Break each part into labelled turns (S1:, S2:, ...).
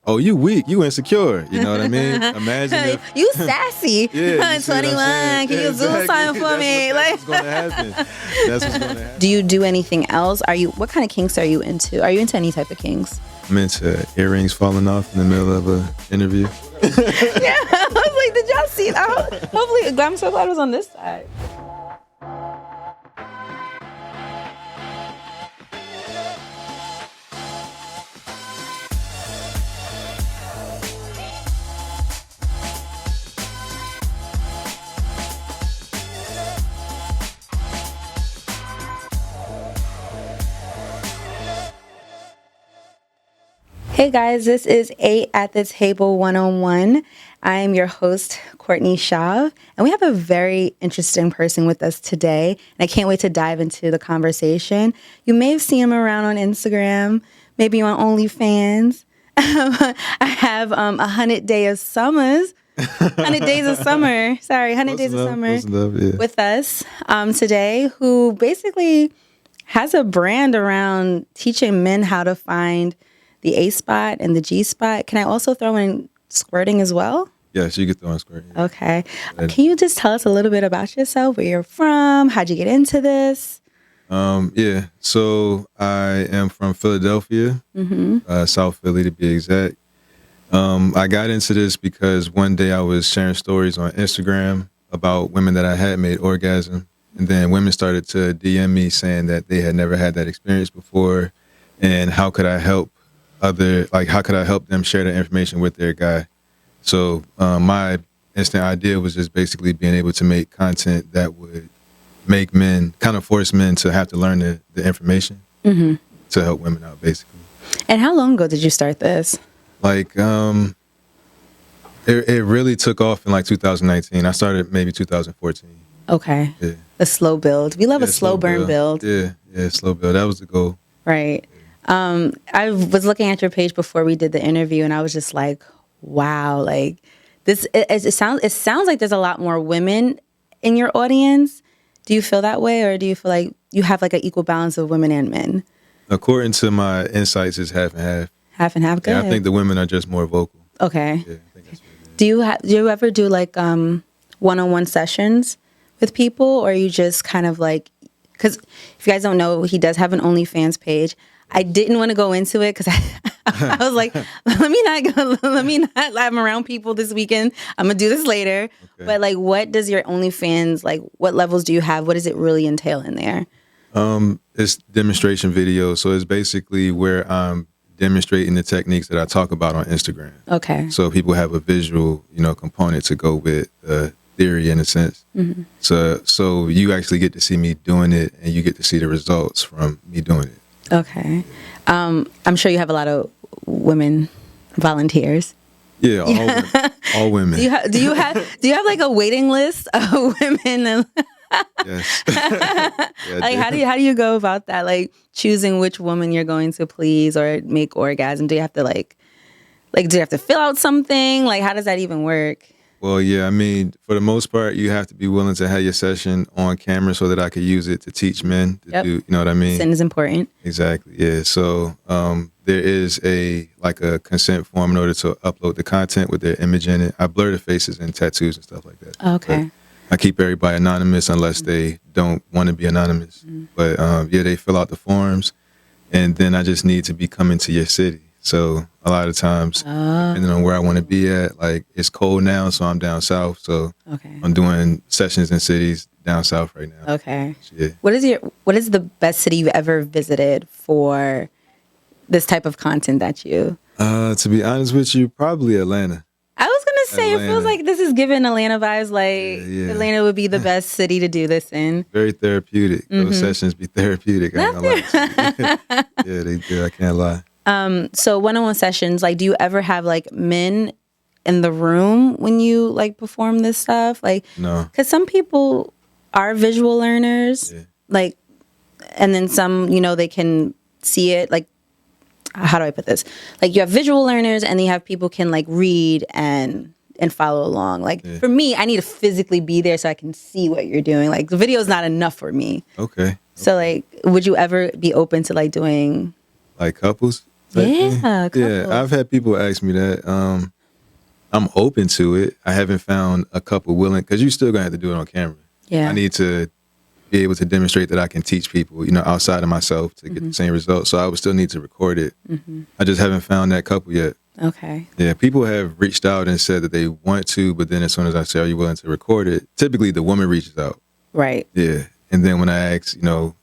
S1: oh, you weak, you insecure. You know what I mean? Imagine if
S2: you sassy.
S1: yeah, you
S2: 21. Can you zoom something for me?
S1: That's what's gonna happen. That's what's gonna happen.
S2: Do you do anything else? What kind of kinks are you into? Are you into any type of kinks?
S1: I'm into earrings falling off in the middle of an interview.
S2: Yeah, I was like, did y'all see that? Hopefully, I'm so glad it was on this side. Hey guys, this is 𝗓𝗚𝗏 101. I am your host, Courtney Shav, and we have a very interesting person with us today, and I can't wait to dive into the conversation. You may have seen him around on Instagram, maybe on OnlyFans. I have 100 Days of Summer. 100 Days of Summer. Sorry, 100 Days of Summer with us today, who basically has a brand around teaching men how to find the A spot and the G spot. Can I also throw in squirting as well?
S1: Yes, you can throw in squirting. Yeah.
S2: Okay. Can you just tell us a little bit about yourself, where you're from, how'd you get into this?
S1: Yeah, so I am from Philadelphia, South Philly to be exact. I got into this because one day I was sharing stories on Instagram about women that I had made orgasm, and then women started to DM me saying that they had never had that experience before, and how could I help them share that information with their guy? So my instant idea was just basically being able to make content that would make men, kind of force men to have to learn the information to help women out, basically.
S2: And how long ago did you start this?
S1: Like, it really took off in like 2019. I started maybe 2014.
S2: Okay.
S1: Yeah.
S2: A slow build. We love a slow burn build.
S1: Yeah, slow build. That was the goal.
S2: Right. I was looking at your page before we did the interview, and I was just like, wow, like this, it sounds like there's a lot more women in your audience. Do you feel that way, or do you feel like you have like an equal balance of women and men?
S1: According to my insights, it's half and half.
S2: Half and half, good.
S1: Yeah, I think the women are just more vocal.
S2: Okay.
S1: Yeah, I think that's what it is.
S2: Do you ever do like one-on-one sessions with people, or you just kind of like, because if you guys don't know, he does have an OnlyFans page. I didn't want to go into it because I was like, let me not I'm around people this weekend. I'm gonna do this later. Okay. But like, what does your OnlyFans, like, what levels do you have? What does it really entail in there?
S1: It's demonstration videos, so it's basically where I'm demonstrating the techniques that I talk about on Instagram. Okay. So people have a visual, component to go with theory in a sense. So you actually get to see me doing it, and you get to see the results from me doing it.
S2: Okay. I'm sure you have a lot of women volunteers.
S1: Yeah, all women.
S2: Do you have like a waiting list of women?
S1: Yes.
S2: Yeah, like how do you go about that? Like choosing which woman you're going to please or make orgasm? Do you have to do you have to fill out something? Like, how does that even work?
S1: Well, yeah, I mean, for the most part, you have to be willing to have your session on camera so that I could use it to teach men to do, you know what I mean?
S2: Consent is important.
S1: Exactly, yeah. So there is a consent form in order to upload the content with their image in it. I blur the faces and tattoos and stuff like that.
S2: Okay.
S1: But I keep everybody anonymous unless they don't want to be anonymous. But they fill out the forms, and then I just need to be coming to your city. So a lot of times, depending on where I want to be at, like it's cold now, so I'm down south. So I'm doing sessions in cities down south right now.
S2: Okay.
S1: Yeah.
S2: What is the best city you've ever visited for this type of content that you?
S1: To be honest with you, probably Atlanta.
S2: I was gonna say Atlanta. It feels like this is giving Atlanta vibes. Like Atlanta would be the best city to do this in.
S1: Very therapeutic. Those sessions be therapeutic. I ain't gonna lie. Yeah, they do. I can't lie.
S2: So one-on-one sessions, like, do you ever have like men in the room when you like perform this stuff? Like,
S1: no,
S2: because some people are visual learners, like, and then some, they can see it. Like, how do I put this? Like, you have visual learners, and then you have people can like read and follow along. Like for me, I need to physically be there so I can see what you're doing. Like the video is not enough for me.
S1: Okay.
S2: So like, would you ever be open to like doing
S1: like couples? type
S2: Yeah,
S1: thing.
S2: couples.
S1: Yeah, I've had people ask me that. I'm open to it. I haven't found a couple willing, because you still gonna have to do it on camera.
S2: Yeah.
S1: I need to be able to demonstrate that I can teach people, outside of myself to get the same results. So I would still need to record it. I just haven't found that couple yet.
S2: Okay.
S1: Yeah, people have reached out and said that they want to, but then as soon as I say, are you willing to record it? Typically the woman reaches out.
S2: Right.
S1: Yeah. And then when I ask,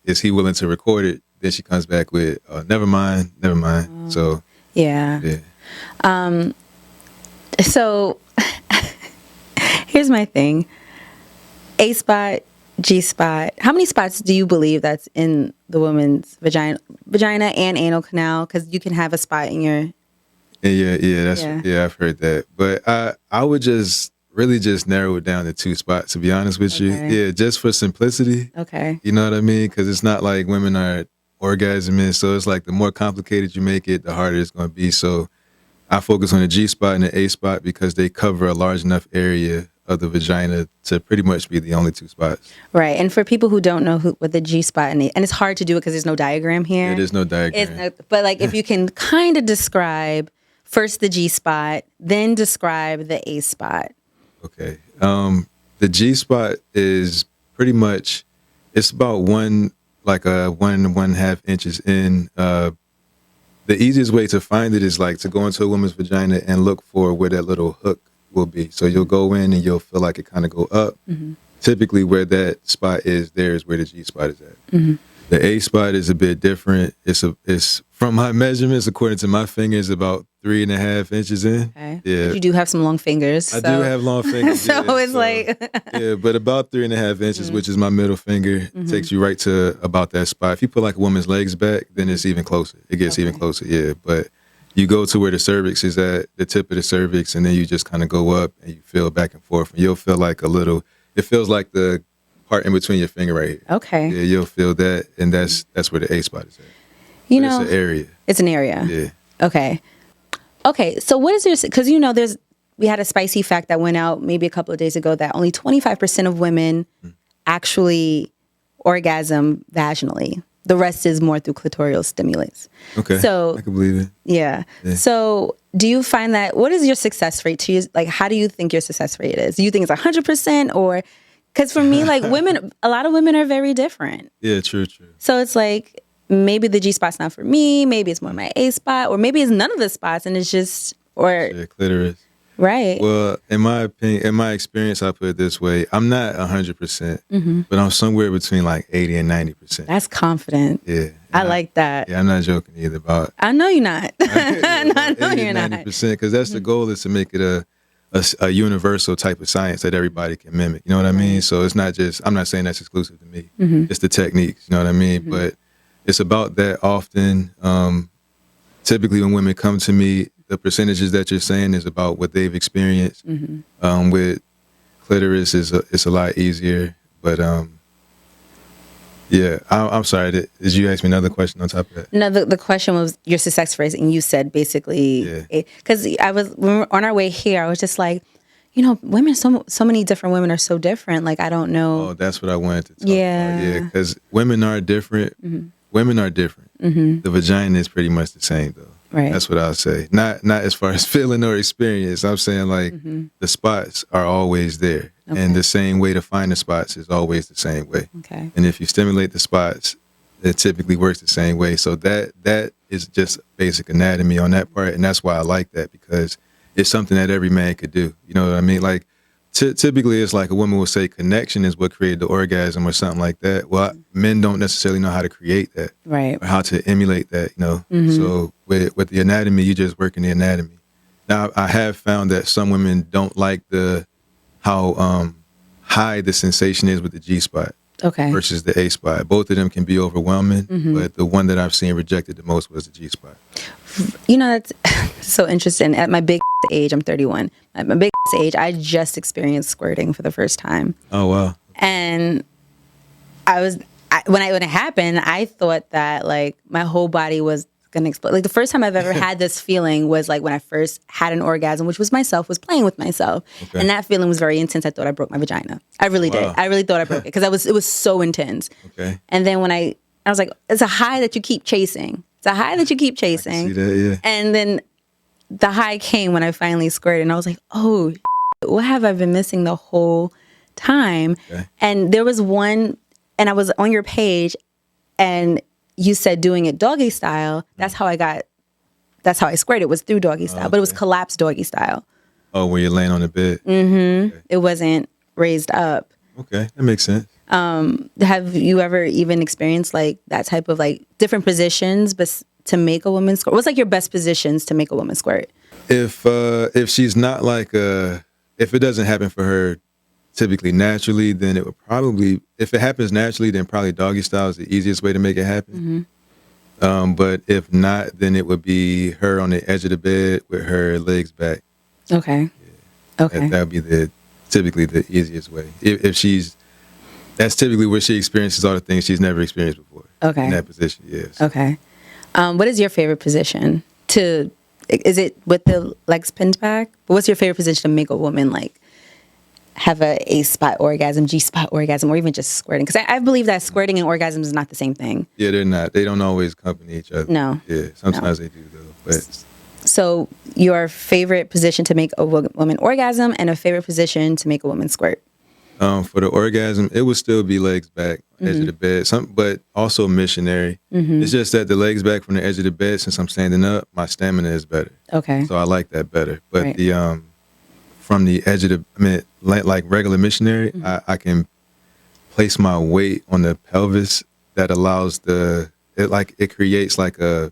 S1: is he willing to record it? Then she comes back with, never mind. So
S2: Yeah.
S1: yeah.
S2: So here's my thing. A spot, G spot. How many spots do you believe that's in the woman's vagina and anal canal? Because you can have a spot in your...
S1: Yeah, I've heard that. But I would just really just narrow it down to 2 spots, to be honest with you. Yeah, just for simplicity.
S2: Okay.
S1: You know what I mean? Because it's not like women are orgasming, so it's like the more complicated you make it, the harder it's going to be. So I focus on the G spot and the A spot because they cover a large enough area of the vagina to pretty much be the only 2 spots.
S2: Right. And for people who don't know what the G spot and it's hard to do it because there's no diagram here.
S1: Yeah, there's no diagram.
S2: But like if you can kind of describe first the G spot, then describe the A spot.
S1: Okay. The G spot is pretty much, it's about 1 and 1/2 inches in. The easiest way to find it is like to go into a woman's vagina and look for where that little hook will be. So you'll go in and you'll feel like it kind of go up. Typically where that spot is, there is where the G spot is at. The A spot is a bit different. It's from my measurements, according to my fingers, about 3.5 inches in.
S2: Okay.
S1: Yeah.
S2: But you do have some long fingers.
S1: I do have long fingers.
S2: So it's like...
S1: yeah, but about 3.5 inches, which is my middle finger, takes you right to about that spot. If you put like a woman's legs back, then it's even closer. It gets even closer, yeah. But you go to where the cervix is at, the tip of the cervix, and then you just kind of go up and you feel back and forth. And you'll feel like it feels like the part in between your finger right here.
S2: Okay.
S1: Yeah, you'll feel that, and that's where the A spot is at. It's an area.
S2: It's an area.
S1: Yeah.
S2: Okay, so what is your... Because, we had a spicy fact that went out maybe a couple of days ago that only 25% of women actually orgasm vaginally. The rest is more through clitoral stimulus.
S1: Okay,
S2: so
S1: I can believe it.
S2: Yeah. So do you find that... What is your success rate? How do you think your success rate is? Do you think it's 100% or... Because for me, like women, a lot of women are very different.
S1: Yeah, true.
S2: So it's like... Maybe the G spot's not for me. Maybe it's more my A spot, or maybe it's none of the spots, and it's just
S1: clitoris.
S2: Right.
S1: Well, in my opinion, in my experience, I put it this way: I'm not 100%, but I'm somewhere between like 80 and 90%.
S2: That's confident.
S1: Yeah,
S2: I like that.
S1: Yeah, I'm not joking either. About
S2: I know you're not. I know you're not.
S1: 90%, because that's the goal, is to make it a universal type of science that everybody can mimic. You know what I mean? So it's not just. I'm not saying that's exclusive to me. It's the techniques. You know what I mean? But it's about that often. Typically when women come to me, the percentages that you're saying is about what they've experienced. With clitoris, it's a lot easier. But yeah, I'm sorry. Did you ask me another question on top of that?
S2: No, the question was your success rate, and you said basically, because when we were on our way here, I was just like, women, so many different women are so different. Like, I don't know.
S1: Oh, that's what I wanted to talk about. Yeah, because women are different. Women are different. The vagina is pretty much the same, though.
S2: Right.
S1: That's what I'll say. Not as far as feeling or experience. I'm saying like the spots are always there, and the same way to find the spots is always the same way.
S2: Okay.
S1: And if you stimulate the spots, it typically works the same way. So that is just basic anatomy on that part, and that's why I like that, because it's something that every man could do. You know what I mean? Like typically it's like a woman will say connection is what created the orgasm or something like that. Well, men don't necessarily know how to create that,
S2: right,
S1: or how to emulate that, So with the anatomy, you just work in the anatomy. Now, I have found that some women don't like how high the sensation is with the G spot versus the A spot. Both of them can be overwhelming, but the one that I've seen rejected the most was the G spot.
S2: That's so interesting. At my big age, I'm 31. At my big age, I just experienced squirting for the first time.
S1: Oh, wow.
S2: And when it happened, I thought that like my whole body was going to explode. Like the first time I've ever had this feeling was like when I first had an orgasm, which was was playing with myself. And that feeling was very intense. I thought I broke my vagina. I really did. I really thought I broke it because it was so intense.
S1: Okay.
S2: And then when I was like, it's a high that you keep chasing. It's a high that you keep
S1: I can
S2: chasing.
S1: see that, yeah.
S2: And then the high came when I finally squirted, and I was like, oh, what have I been missing the whole time?
S1: Okay.
S2: And there was one, and I was on your page, and you said doing it doggy style. That's how I squirted. It was through doggy style, but it was collapsed doggy style.
S1: Oh, where you're laying on the bed?
S2: Mm-hmm. Okay. It wasn't raised up.
S1: Okay, that makes sense.
S2: Have you ever even experienced like that type of like different positions but to make a woman squirt? What's like your best positions to make a woman squirt?
S1: If she's not like if it doesn't happen for her typically naturally, then it would probably, if it happens naturally, then probably doggy style is the easiest way to make it happen. Mm-hmm. But if not, then it would be her on the edge of the bed with her legs back.
S2: Okay. Yeah. Okay.
S1: That would be typically the easiest way. If she's, that's typically where she experiences all the things she's never experienced before. Okay. In that position, yes.
S2: Okay. What is your favorite position is it with the legs pinned back? But what's your favorite position to make a woman like have a spot orgasm, G-spot orgasm, or even just squirting? Because I believe that squirting and orgasm is not the same thing.
S1: Yeah, they're not. They don't always accompany each other.
S2: No.
S1: Yeah, sometimes they do though. But
S2: so your favorite position to make a woman orgasm and a favorite position to make a woman squirt?
S1: For the orgasm, it would still be legs back, edge of the bed, but also missionary. Mm-hmm. It's just that the legs back from the edge of the bed, since I'm standing up, my stamina is better. Okay. So I like that better. But right. The from the edge of like regular missionary, I can place my weight on the pelvis that allows it creates like a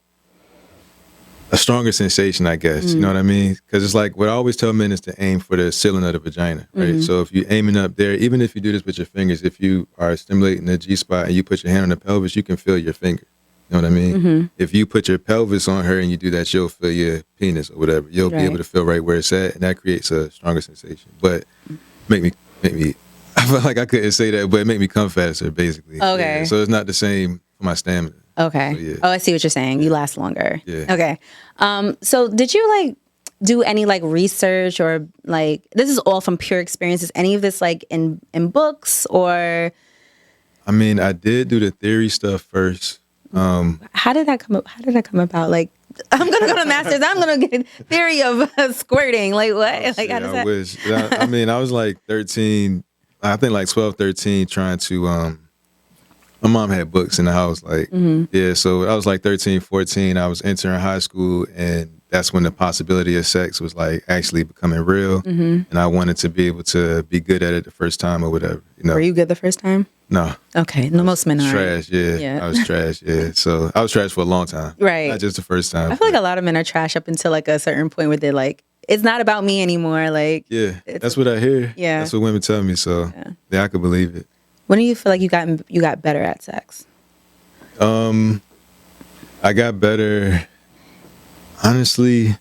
S1: stronger sensation, I guess. You know what I mean? Because it's like what I always tell men is to aim for the ceiling of the vagina, right? Mm-hmm. So if you're aiming up there, even if you do this with your fingers, if you are stimulating the G-spot and you put your hand on the pelvis, you can feel your finger. You know what I mean? Mm-hmm. If you put your pelvis on her and you do that, she'll feel your penis or whatever. You'll be able to feel right where it's at, and that creates a stronger sensation. But make me. I feel like I couldn't say that, but it make me come faster, basically. Okay. Yeah. So it's not the same for my stamina. Okay. So, yeah. Oh, I see what you're saying. You last longer. Yeah. Okay. So did you like do any like research or like, this is all from pure experience. Is any of this like in books or? I mean, I did do the theory stuff first.
S2: How did that come up? How did that come about? Like, I'm going to go to master's. I'm going to get theory of squirting. Like what? Oh, like how does that?
S1: Wish. I mean, I was like 13, I think like 12, 13 trying to, my mom had books in the house, like, yeah, so I was like 13, 14, I was entering high school, and that's when the possibility of sex was like actually becoming real, and I wanted to be able to be good at it the first time or whatever, you know.
S2: Were you good the first time?
S1: No.
S2: Okay, no, most men are.
S1: Trash, yeah. I was trash, yeah. So I was trash for a long time. Right. Not just the first time.
S2: I feel like a lot of men are trash up until like a certain point where they're like, it's not about me anymore, like.
S1: Yeah, that's what I hear. Yeah. That's what women tell me, so yeah, I could believe it.
S2: When do you feel like you got better at sex?
S1: I got better. Honestly,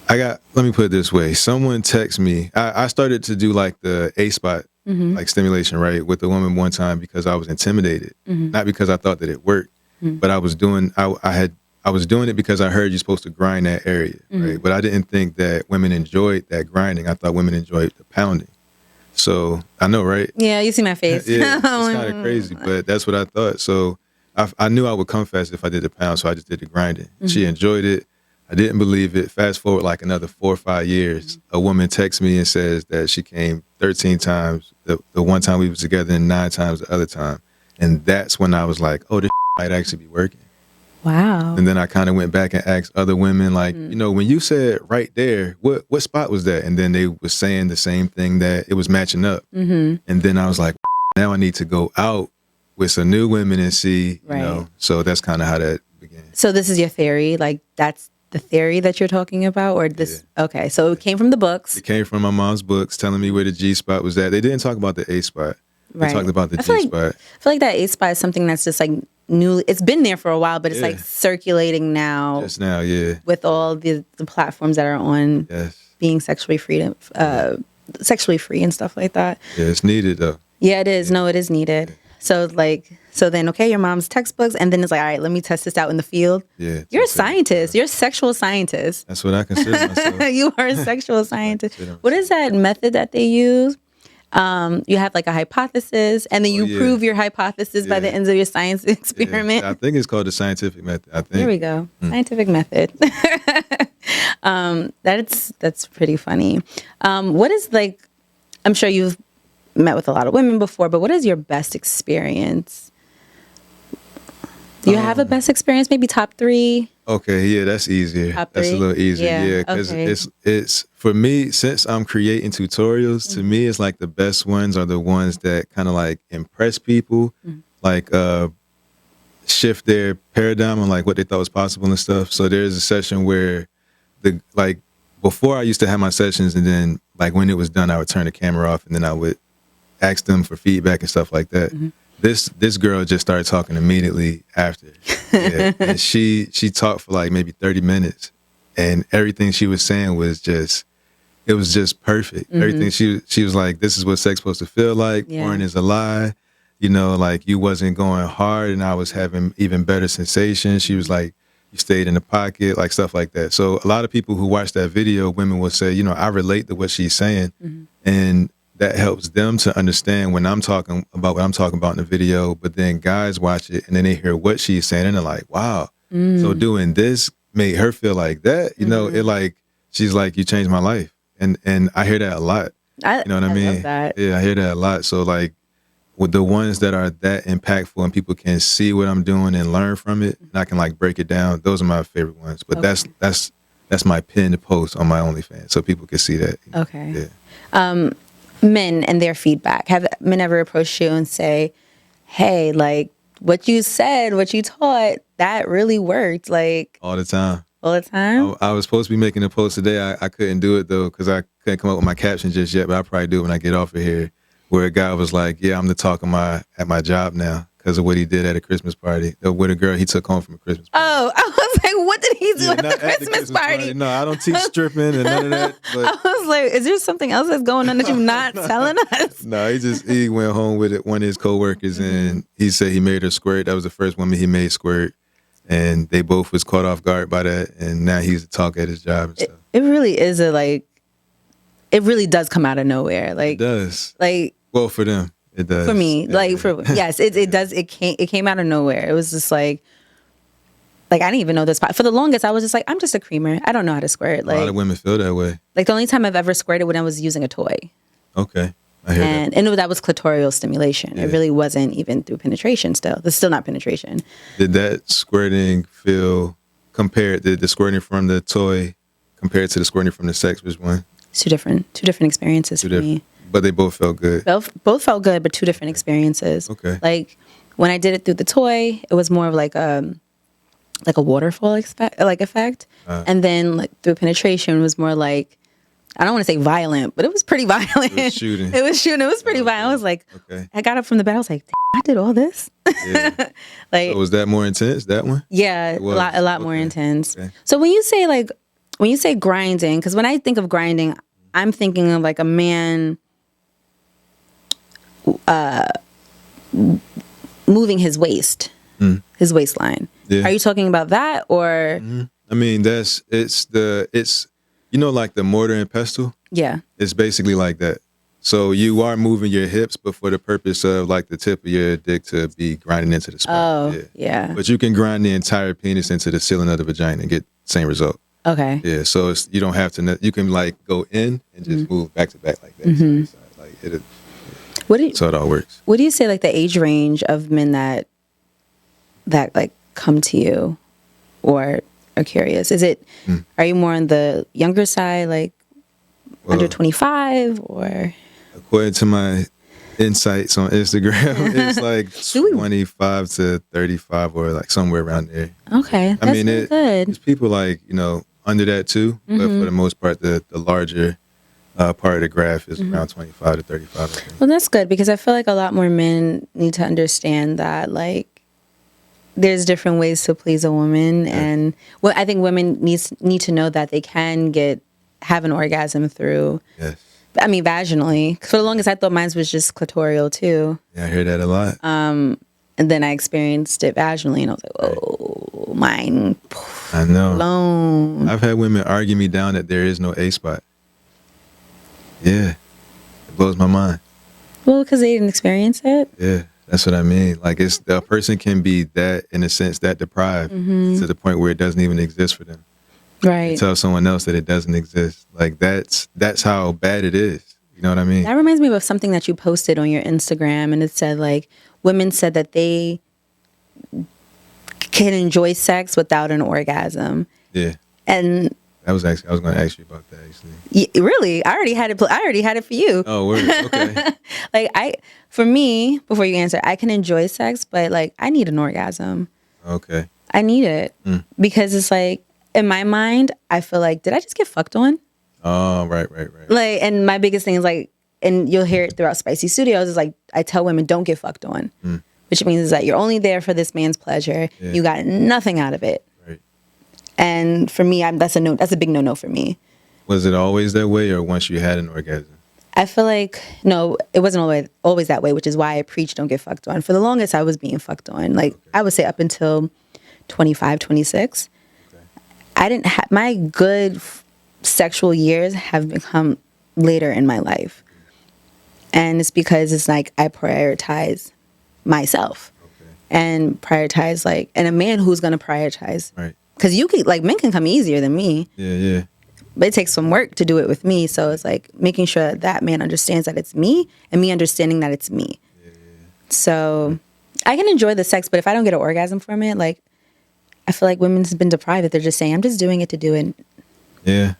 S1: let me put it this way. Someone texted me. I started to do like the A-spot, like stimulation, right, with a woman one time because I was intimidated, not because I thought that it worked, but I was doing it because I heard you're supposed to grind that area, right? But I didn't think that women enjoyed that grinding. I thought women enjoyed the pounding. So I know, right?
S2: Yeah, you see my face.
S1: Yeah, it's kind of crazy, but that's what I thought. So I knew I would come fast if I did the pound, so I just did the grinding. She enjoyed it. I didn't believe it. Fast forward like another 4 or 5 years, a woman texts me and says that she came 13 times the one time we was together and 9 times the other time. And that's when I was like, oh, this might actually be working.
S2: Wow.
S1: And then I kind of went back and asked other women, like, you know, when you said right there, what spot was that? And then they were saying the same thing, that it was matching up. And then I was like, now I need to go out with some new women and see, you know. So that's kind of how that began. So this is your theory? Like, that's the theory that you're talking about? Or this? Yeah. Okay, so it came from the books. It came from my mom's books telling me where the G-spot was at. They didn't talk about the A-spot. They talked about the G-spot. I feel like that A-spot is something that's just like new. It's been there for a while, but it's like circulating now. Just now, yeah. With all the platforms that are on being sexually free and stuff like that. Yeah, it's needed though. Yeah, it is. No, it is needed. Yeah. So then, okay, your mom's textbooks, and then it's like, all right, let me test this out in the field. Yeah. You're a scientist. You're a sexual scientist. That's what I consider myself. You are a sexual scientist. What is that method that they use?
S2: You have like a hypothesis, and then you prove your hypothesis by the ends of your science experiment.
S1: Yeah. I think it's called the scientific method. I think.
S2: There we go. Scientific method. That's pretty funny. What is like, I'm sure you've met with a lot of women before, but what is your best experience? Do you have a best experience? Maybe top 3?
S1: Okay, yeah, that's easier.
S2: Top 3?
S1: That's a little easier, yeah, because it's for me, since I'm creating tutorials. To me, it's like the best ones are the ones that kind of like impress people, like shift their paradigm on like what they thought was possible and stuff. So there's a session where before I used to have my sessions, and then like when it was done, I would turn the camera off, and then I would ask them for feedback and stuff like that. This girl just started talking immediately after. Yeah. And she talked for like maybe 30 minutes, and everything she was saying was just perfect. Everything she was like, this is what sex supposed to feel like. Porn is a lie. You know, like you wasn't going hard and I was having even better sensations. She was like, you stayed in the pocket, like stuff like that. So a lot of people who watch that video, women will say, you know, I relate to what she's saying. And that helps them to understand when I'm talking about what I'm talking about in the video. But then guys watch it and then they hear what she's saying and they're like, wow. So doing this made her feel like that. You know, it like, she's like, you changed my life. And I hear that a lot. You know what I mean?
S2: Love that.
S1: Yeah, I hear that a lot. So like with the ones that are that impactful and people can see what I'm doing and learn from it, and I can like break it down. Those are my favorite ones. But that's my pinned post on my OnlyFans, so people can see that.
S2: Okay. Yeah. Men and their feedback. Have men ever approached you and say, hey, like what you said, what you taught, that really worked? Like
S1: all the time.
S2: All the time?
S1: I was supposed to be making a post today. I couldn't do it though because I couldn't come up with my caption just yet, but I'll probably do it when I get off of here. Where a guy was like, yeah, I'm the talk at my job now because of what he did at a Christmas party. With a girl he took home from a Christmas party.
S2: Oh, I was like, what did he do at the Christmas party?
S1: No, I don't teach stripping and none of that. But
S2: I was like, is there something else that's going on that you're not telling us?
S1: No, he went home with one of his coworkers and he said he made her squirt. That was the first woman he made squirt. And they both was caught off guard by that. And now he's the talk at his job and stuff.
S2: It really is it really does come out of nowhere. Like, it
S1: does.
S2: Like,
S1: well, for them, it does.
S2: For me, yes, it does. It came out of nowhere. It was just like I didn't even know this. For the longest, I was just like, I'm just a creamer. I don't know how to squirt. Like,
S1: a lot of women feel that way.
S2: Like the only time I've ever squirted when I was using a toy.
S1: Okay, I hear that.
S2: And that was clitoral stimulation. Yeah. It really wasn't even through penetration. It's still not penetration.
S1: Did that squirting feel compared? Did the squirting from the toy compared to the squirting from the sex? Which one?
S2: Two different experiences for me.
S1: But they both felt good.
S2: Both felt good, but two different experiences.
S1: Okay.
S2: Like when I did it through the toy, it was more of like a waterfall effect, and then like through penetration was more like, I don't want to say violent, but it was pretty violent. It was shooting. It was pretty violent. I was like, I got up from the bed. I was like, I did all this.
S1: Yeah. So was that more intense? That one?
S2: Yeah, a lot more intense. Okay. So when you say grinding, because when I think of grinding, I'm thinking of like a man moving his waist, his waistline. Yeah. Are you talking about that or?
S1: I mean, it's like the mortar and pestle.
S2: Yeah.
S1: It's basically like that. So you are moving your hips, but for the purpose of like the tip of your dick to be grinding into the spine.
S2: Oh, yeah.
S1: But you can grind the entire penis into the ceiling of the vagina and get the same result.
S2: Okay.
S1: Yeah. So you don't have to. You can like go in and just move back to back like that. So it all works.
S2: What do you say like the age range of men that like come to you or are curious? Is it are you more on the younger side, like under 25 or?
S1: According to my insights on Instagram, it's like 25 to 35 or like somewhere around there.
S2: Okay, that's really good.
S1: There's people like under that too, but for the most part, the larger part of the graph is around 25 to 35. I think.
S2: Well, that's good because I feel like a lot more men need to understand that like there's different ways to please a woman, and I think women need to know that they can have an orgasm through.
S1: Yes.
S2: I mean, vaginally. For the longest, I thought mine was just clitoral too.
S1: Yeah, I hear that a lot.
S2: And then I experienced it vaginally, and I was like, "Oh, mine."
S1: I know.
S2: Blown.
S1: I've had women argue me down that there is no A spot. Yeah, it blows my mind.
S2: Well, because they didn't experience it.
S1: Yeah, that's what I mean. Like, a person can be that, in a sense, that deprived to the point where it doesn't even exist for them.
S2: Right.
S1: You tell someone else that it doesn't exist. Like, that's how bad it is. You know what I mean?
S2: That reminds me of something that you posted on your Instagram, and it said, like, women said that they can enjoy sex without an orgasm.
S1: Yeah.
S2: And
S1: I was going to ask you about that, actually.
S2: Really? I already had it for you.
S1: Oh, word. Okay.
S2: Like, for me, before you answer, I can enjoy sex, but, like, I need an orgasm.
S1: Okay.
S2: I need it. Because it's like, in my mind, I feel like, did I just get fucked on?
S1: Oh, right.
S2: Like, and my biggest thing is, like, and you'll hear it throughout Spicy Studios, is like, I tell women, don't get fucked on. Which means is that you're only there for this man's pleasure. Yeah. You got nothing out of it.
S1: Right.
S2: And for me, that's a big no for me.
S1: Was it always that way, or once you had an orgasm?
S2: I feel like, no, it wasn't always that way, which is why I preach don't get fucked on. For the longest, I was being fucked on. Like, I would say up until 25, 26. Okay. I didn't have, my good sexual years have become later in my life. And it's because it's like I prioritize myself. Okay. And prioritize, like, and a man who's going to prioritize. Right. Because men can come easier than me.
S1: Yeah.
S2: But it takes some work to do it with me. So it's like making sure that man understands that it's me, and me understanding that it's me. Yeah. So I can enjoy the sex, but if I don't get an orgasm from it, like, I feel like women's been deprived. They're just saying, I'm just doing it to do it.
S1: Yeah.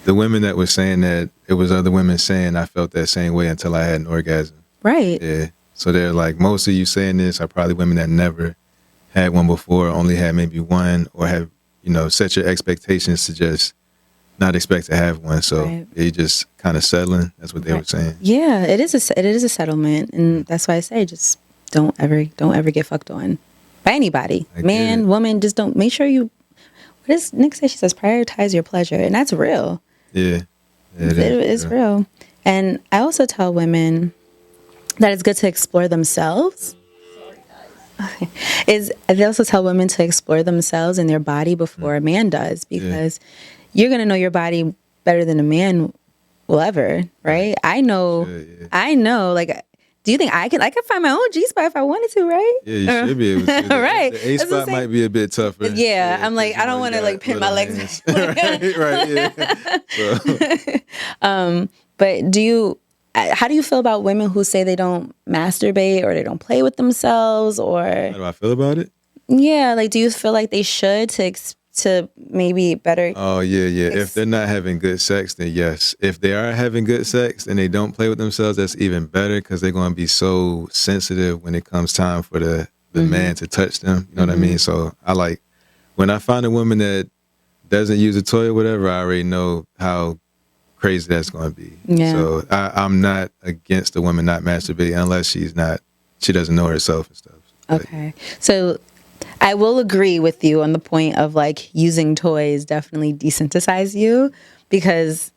S1: The women that were saying that, it was other women saying I felt that same way until I had an orgasm.
S2: Right.
S1: Yeah. So they're like, most of you saying this are probably women that never had one before, only had maybe one, or have, set your expectations to just not expect to have one. So you just kind of settling. That's what they were saying.
S2: Yeah, it is a settlement. And that's why I say, just don't ever get fucked on by anybody. Man, woman, just don't, make sure you, what does Nick say? She says, prioritize your pleasure. And that's real. Yeah. It is real. And I also tell women that it's good to explore themselves. They also tell women to explore themselves and their body before a man does, because you're going to know your body better than a man will ever, right? I know, like, do you think I could find my own G-spot if I wanted to, right?
S1: Yeah, you should be able to.
S2: Right.
S1: The A-spot might be a bit tougher.
S2: Yeah, I'm like, I don't want to, like, pin my legs.
S1: right, yeah.
S2: But how do you feel about women who say they don't masturbate or they don't play with themselves, or?
S1: How do I feel about it?
S2: Yeah, like, do you feel like they should to maybe better?
S1: Oh, yeah. If they're not having good sex, then yes. If they are having good sex and they don't play with themselves, that's even better, because they're going to be so sensitive when it comes time for the man to touch them. You know what I mean? So when I find a woman that doesn't use a toy or whatever, I already know how crazy that's going to be. Yeah. So I'm not against a woman not masturbating unless she doesn't know herself and stuff.
S2: Okay. So I will agree with you on the point of, like, using toys definitely desensitize you, because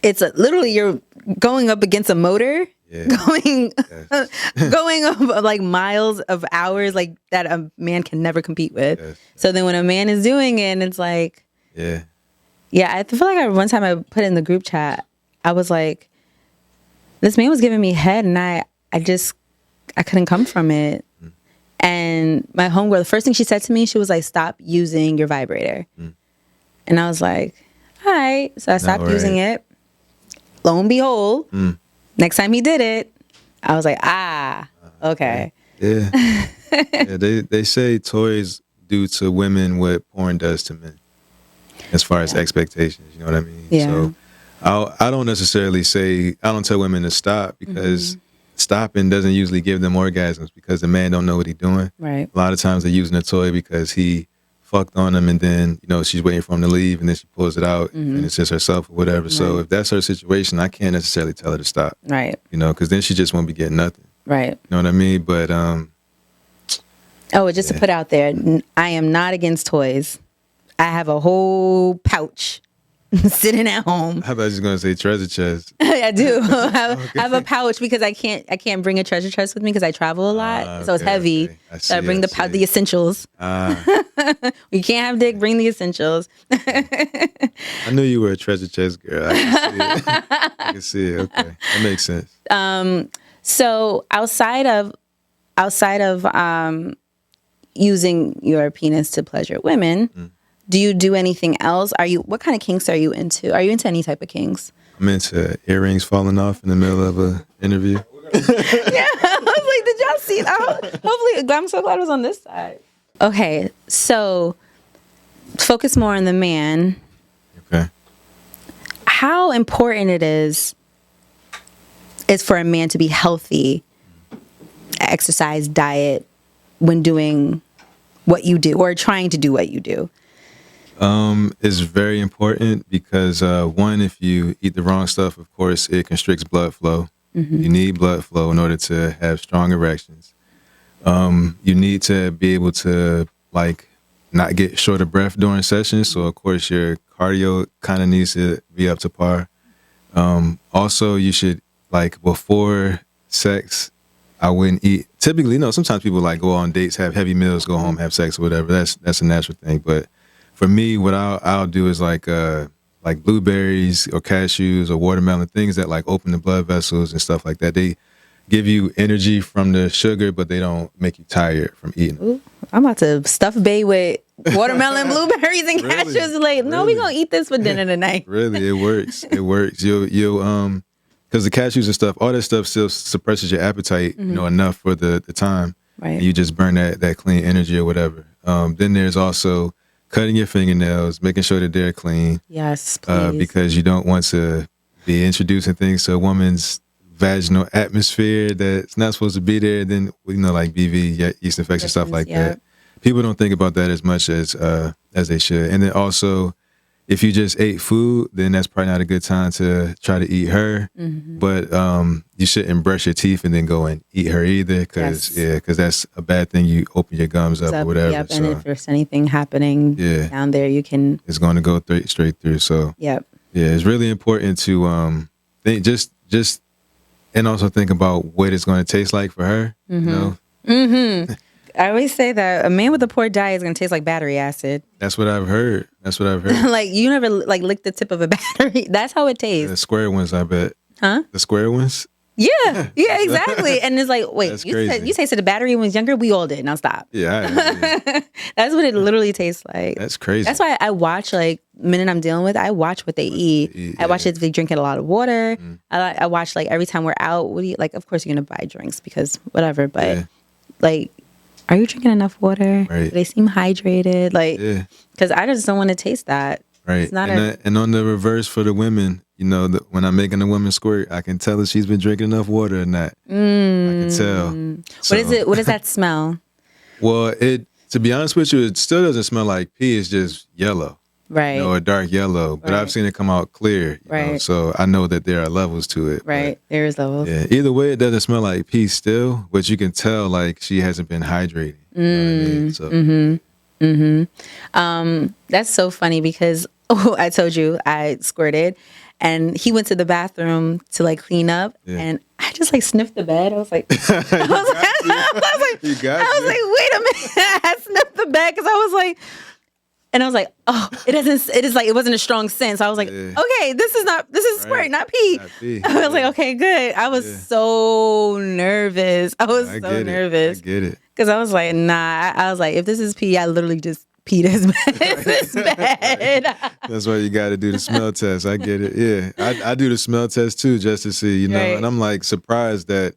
S2: it's literally you're going up against a motor, going up like miles of hours, like, that a man can never compete with. Yes. So then when a man is doing it, and it's like, I feel like one time I put in the group chat, I was like, this man was giving me head, and I couldn't come from it. And my homegirl, the first thing she said to me, she was like, stop using your vibrator. And I was like, all right. So I stopped using it. Lo and behold, next time he did it, I was like, okay.
S1: Yeah. They say toys do to women what porn does to men, as far as expectations. You know what I mean?
S2: Yeah.
S1: So I don't necessarily say, I don't tell women to stop, because stopping doesn't usually give them orgasms, because the man don't know what he's doing.
S2: Right.
S1: A lot of times they're using a toy because he fucked on them, and then, she's waiting for him to leave, and then she pulls it out, and it's just herself or whatever. Right. So if that's her situation, I can't necessarily tell her to stop.
S2: Right.
S1: Because then she just won't be getting nothing.
S2: Right.
S1: You know what I mean? But
S2: just to put out there, I am not against toys. I have a whole pouch sitting at home.
S1: I thought you was gonna say treasure chest.
S2: I do. I have a pouch because I can't bring a treasure chest with me because I travel a lot, so it's heavy.
S1: Okay.
S2: So I bring the essentials. You can't have dick. Bring the essentials.
S1: I knew you were a treasure chest girl. I can see it. Okay, that makes sense.
S2: So outside of using your penis to pleasure women, do you do anything else? What kind of kinks are you into? Are you into any type of kinks?
S1: I'm into earrings falling off in the middle of an interview.
S2: Yeah, I was like, did y'all see that? Hopefully, I'm so glad it was on this side. Okay, so focus more on the man.
S1: Okay.
S2: How important it is for a man to be healthy, exercise, diet, when doing what you do or trying to do what you do?
S1: It's very important because one, if you eat the wrong stuff, of course, it constricts blood flow. You need blood flow in order to have strong erections. You need to be able to not get short of breath during sessions. So of course your cardio kind of needs to be up to par. Also, you should before sex, I wouldn't eat. Typically, sometimes people go on dates, have heavy meals, go home, have sex or whatever. That's a natural thing. But for me, what I'll do is like blueberries or cashews or watermelon, things that open the blood vessels and stuff like that. They give you energy from the sugar, but they don't make you tired from eating.
S2: Ooh, I'm about to stuff bae with watermelon, blueberries, and cashews. No, we gonna eat this for dinner tonight.
S1: Really, it works. It works. You'll because the cashews and stuff, all that stuff still suppresses your appetite, enough for the time.
S2: Right.
S1: And you just burn that clean energy or whatever. Then there's also cutting your fingernails, making sure that they're clean.
S2: Yes, please.
S1: Because you don't want to be introducing things to a woman's vaginal atmosphere that's not supposed to be there. Then BV, yeast infection, stuff like that. People don't think about that as much as they should. And then also, if you just ate food, then that's probably not a good time to try to eat her. But you shouldn't brush your teeth and then go and eat her either, because that's a bad thing. You open your gums up or whatever.
S2: Yep. And if there's anything happening down there, it's
S1: going to go straight through. So it's really important to think just and also think about what it's going to taste like for her.
S2: I always say that a man with a poor diet is going to taste like battery acid.
S1: That's what I've heard.
S2: You never lick the tip of a battery. That's how it tastes.
S1: The square ones, I bet.
S2: Huh?
S1: The square ones?
S2: Yeah, exactly. And it's wait, you tasted the battery when we was younger? We all did. Now stop.
S1: Yeah.
S2: That's what it literally tastes like.
S1: That's crazy.
S2: That's why I watch, men I'm dealing with, I watch what they eat. I watch if they drinking a lot of water. I watch, every time we're out, what do you, of course you're going to buy drinks because whatever, but, are you drinking enough water?
S1: Right.
S2: Do they seem hydrated? Because I just don't want to taste that.
S1: Right.
S2: It's not
S1: and on the reverse for the women, when I'm making a woman squirt, I can tell if she's been drinking enough water or not. I can tell.
S2: What is it? What does that smell?
S1: Well, to be honest with you, it still doesn't smell like pee. It's just yellow.
S2: Right.
S1: Or dark yellow. But I've seen it come out clear. You know, so I know that there are levels to it.
S2: Right. There is levels.
S1: Yeah. Either way, it doesn't smell like pee still, but you can tell she hasn't been hydrated. You know what I mean? So.
S2: That's so funny because I told you I squirted and he went to the bathroom to clean up and I just sniffed the bed. I was like, wait a minute. I sniffed the bed because I was like, and I was like, oh, it wasn't a strong scent. So I was like, okay, this is squirt, not pee. I was like, okay, good. I was so nervous. I was so nervous.
S1: I get it.
S2: Because I was like, nah. I was like, if this is pee, I literally just peed this bed.
S1: That's why you got to do the smell test. I get it. Yeah, I do the smell test too, just to see, and I'm surprised that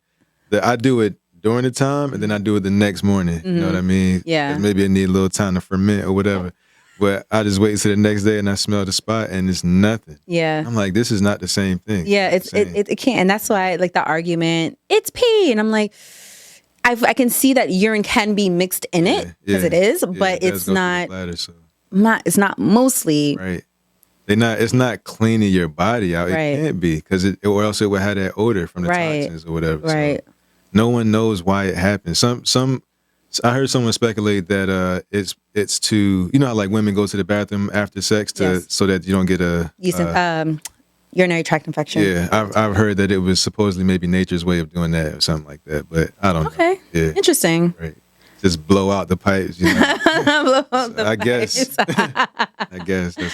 S1: I do it during the time and then I do it the next morning. You know what I mean?
S2: Yeah.
S1: 'Cause maybe it need a little time to ferment or whatever. But I just wait until the next day and I smell the spot and it's nothing.
S2: Yeah.
S1: I'm like, this is not the same thing.
S2: Yeah, it can't. And that's why the argument, it's pee. And I'm like, I can see that urine can be mixed in it because it is, but it's not.
S1: Bladder, so.
S2: It's not mostly.
S1: Right. It's not cleaning your body out. It can't be because or else it would have that odor from the toxins or whatever.
S2: Right.
S1: So no one knows why it happens. Some I heard someone speculate that it's to, you know how like women go to the bathroom after sex so that you don't get a
S2: urinary tract infection.
S1: Yeah, I've heard that it was supposedly maybe nature's way of doing that or something like that, but I don't know.
S2: Okay,
S1: yeah,
S2: interesting.
S1: Right, just blow out the pipes. You know?
S2: Blow out the
S1: I
S2: pipes.
S1: guess. I guess that's the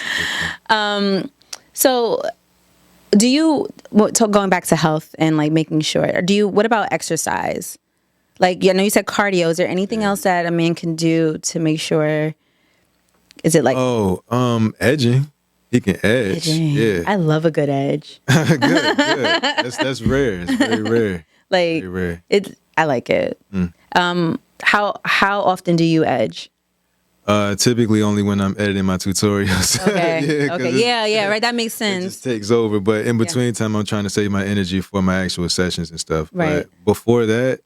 S1: thing.
S2: So, going back to health and like making sure, what about exercise? Like, you said cardio. Is there anything else that a man can do to make sure? Is it like
S1: edging? He can edge.
S2: Edging.
S1: Yeah,
S2: I love a good edge.
S1: good. That's rare. It's very rare.
S2: Like,
S1: very rare.
S2: I like it. How often do you edge?
S1: Typically only when I'm editing my tutorials.
S2: Okay. Yeah. Right. That makes sense.
S1: It just takes over. But in between time, I'm trying to save my energy for my actual sessions and stuff.
S2: Right.
S1: But before that,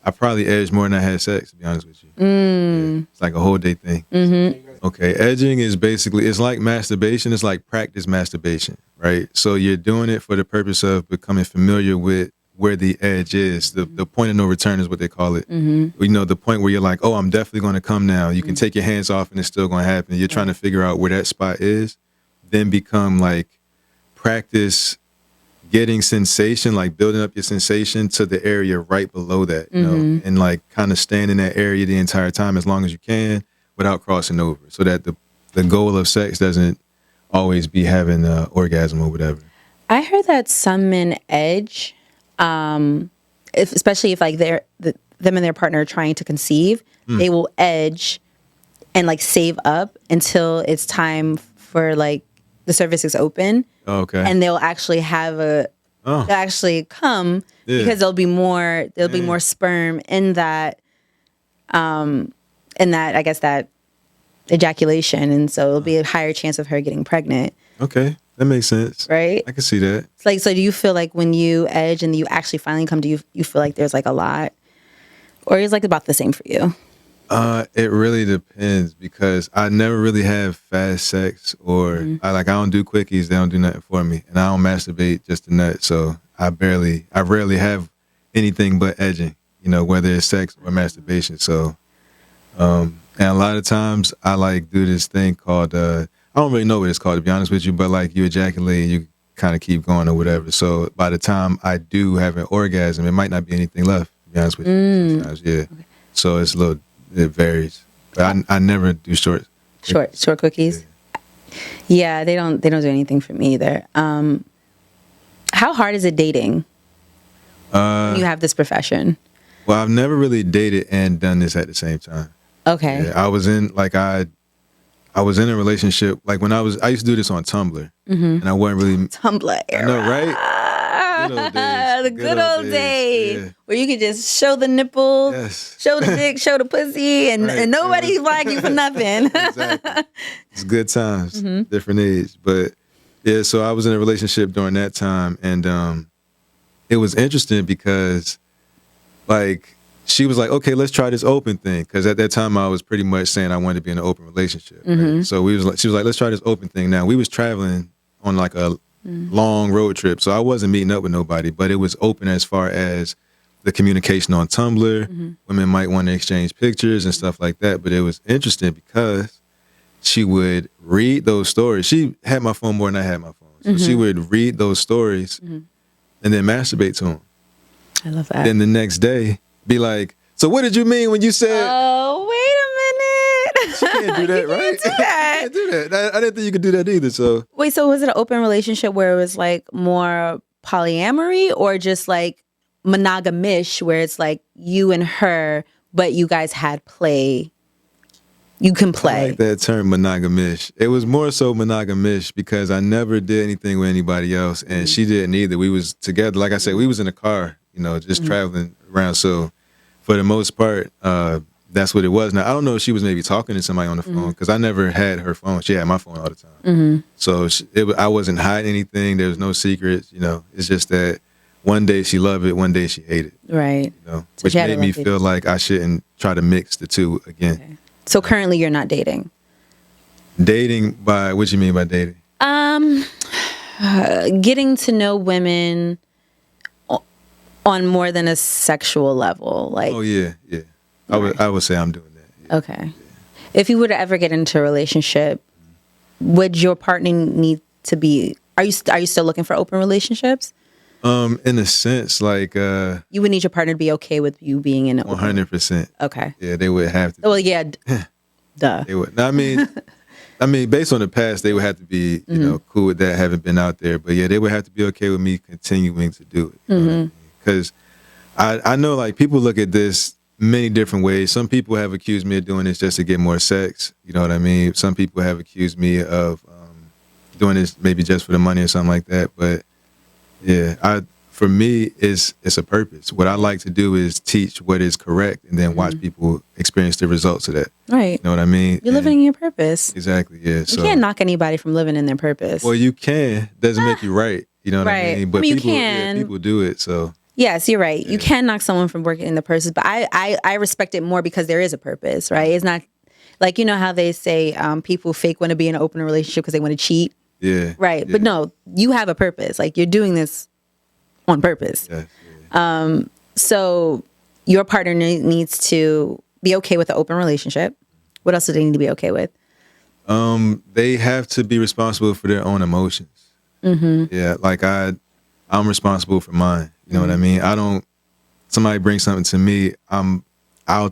S1: I probably edged more than I had sex, to be honest with you. Yeah, it's like a whole day thing. Mm-hmm. Okay. Edging is basically, it's like masturbation. It's like practice masturbation, right? So you're doing it for the purpose of becoming familiar with where the edge is. The point of no return is what they call it. Mm-hmm. The point where you're like, oh, I'm definitely going to come now. You can take your hands off and it's still going to happen. You're trying to figure out where that spot is, then become like practice getting sensation, like building up your sensation to the area right below that, you know, and like kind of stand in that area the entire time as long as you can without crossing over, so that the goal of sex doesn't always be having an orgasm or whatever.
S2: I heard that some men edge, especially if like them and their partner are trying to conceive, they will edge and like save up until it's time for like the cervix is open.
S1: Oh, okay.
S2: And they'll actually have they'll actually come because there'll be more sperm in that I guess that ejaculation, and so it'll be a higher chance of her getting pregnant.
S1: Okay. That makes sense.
S2: Right?
S1: I can see that.
S2: It's like, so do you feel like when you edge and you actually finally come to you feel like there's like a lot? Or is like about the same for you?
S1: It really depends, because I never really have fast sex, or I don't do quickies. They don't do nothing for me, and I don't masturbate just a nut. So I rarely have anything but edging, whether it's sex or masturbation. So, and a lot of times I like do this thing called, I don't really know what it's called, to be honest with you, but like you ejaculate and you kind of keep going or whatever. So by the time I do have an orgasm, it might not be anything left, to be honest with you. Sometimes, yeah. Okay. So it varies. But I never do short
S2: quickies. Yeah, they don't do anything for me either. How hard is it dating when you have this profession?
S1: Well, I've never really dated and done this at the same time.
S2: Okay.
S1: Yeah, I was in a relationship, like when I used to do this on Tumblr, and I wasn't really
S2: Tumblr era.
S1: I know, right? Good old days.
S2: The good old days where you could just show the nipples, show the dick, show the pussy, and nobody's flagging you for nothing.
S1: Exactly. It's good times, different age. But yeah, so I was in a relationship during that time, and it was interesting because like she was like, okay, let's try this open thing. Because at that time I was pretty much saying I wanted to be in an open relationship. Right? So she was like, let's try this open thing. Now we was traveling on like a long road trip. So I wasn't meeting up with nobody, but it was open as far as the communication on Tumblr. Women might want to exchange pictures and stuff like that. But it was interesting because she would read those stories. She had my phone more than I had my phone. So she would read those stories and then masturbate to them.
S2: I love that.
S1: Then the next day, be like, so what did you mean when you said...
S2: Oh, wait a minute.
S1: She can't do that, right?
S2: Can't do that.
S1: Can't do that. I didn't think you could do that either, so...
S2: Wait, so was it an open relationship where it was like more polyamory, or just like monogamish, where it's like you and her, but you guys had play? You can play.
S1: I like that term, monogamish. It was more so monogamish because I never did anything with anybody else, and she didn't either. We was together. Like I said, we was in a car, just traveling around. So for the most part, that's what it was. Now, I don't know if she was maybe talking to somebody on the phone, because I never had her phone. She had my phone all the time. So I wasn't hiding anything. There was no secrets. It's just that one day she loved it, one day she hated it.
S2: Right.
S1: So which made me feel like I shouldn't try to mix the two again.
S2: Okay. So currently you're not dating?
S1: Dating by, what you mean by dating?
S2: Getting to know women on more than a sexual level. Like,
S1: oh, yeah. I would say I'm doing that. Yeah.
S2: Okay. If you were to ever get into a relationship, would your partner need to be? Are you still looking for open relationships?
S1: In a sense, like
S2: you would need your partner to be okay with you being in an
S1: 100%.
S2: Okay.
S1: Yeah, they would have to.
S2: Well, yeah. Duh.
S1: They would. I mean, based on the past, they would have to be, you know, cool with that, having been out there. But yeah, they would have to be okay with me continuing to do it. Because I know, like, people look at this many different ways. Some people have accused me of doing this just to get more sex. You know what I mean? Some people have accused me of doing this maybe just for the money or something like that. But yeah, for me, it's a purpose. What I like to do is teach what is correct and then watch people experience the results of that.
S2: Right.
S1: You know what I mean?
S2: You're living in your purpose.
S1: Exactly, yeah.
S2: You can't knock anybody from living in their purpose.
S1: Well, you can. Doesn't make you right. You know what I mean? But
S2: you
S1: people,
S2: can.
S1: people do it, so.
S2: Yes, you're right. You can knock someone from working in the purpose, but I respect it more because there is a purpose, right? It's not like, you know how they say people fake want to be in an open relationship because they want to cheat?
S1: Yeah.
S2: Right. Yeah. But no, you have a purpose. Like, you're doing this on purpose. Yes, yeah. So your partner needs to be okay with the open relationship. What else do they need to be okay with?
S1: They have to be responsible for their own emotions. Yeah, like I'm responsible for mine. You know what I mean? Somebody brings something to me, I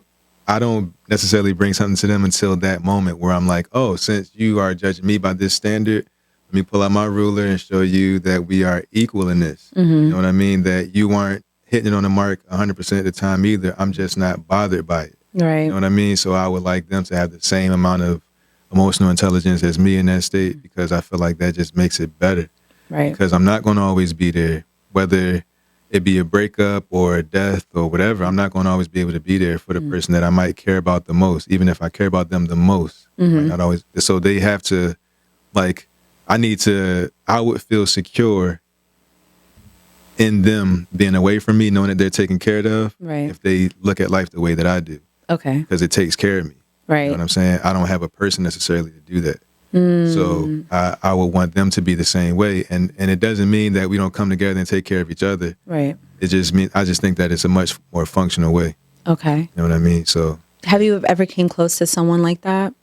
S1: don't necessarily bring something to them until that moment where I'm like, oh, since you are judging me by this standard, let me pull out my ruler and show you that we are equal in this. You know what I mean? That you aren't hitting it on the mark 100% of the time either. I'm just not bothered by it.
S2: Right.
S1: You know what I mean? So I would like them to have the same amount of emotional intelligence as me in that state, because I feel like that just makes it better.
S2: Right.
S1: Because I'm not going to always be there, whether it be a breakup or a death or whatever. I'm not going to always be able to be there for the person that I might care about the most, even if I care about them the most. Right? Not always. So they have to, like, I would feel secure in them being away from me, knowing that they're taken care of.
S2: Right.
S1: If they look at life the way that I do.
S2: Okay.
S1: Because it takes care of me.
S2: Right.
S1: You know what I'm saying? I don't have a person necessarily to do that. So I would want them to be the same way. And it doesn't mean that we don't come together and take care of each other.
S2: Right.
S1: It just means, I just think that it's a much more functional way.
S2: Okay.
S1: You know what I mean? So.
S2: Have you ever came close to someone like that?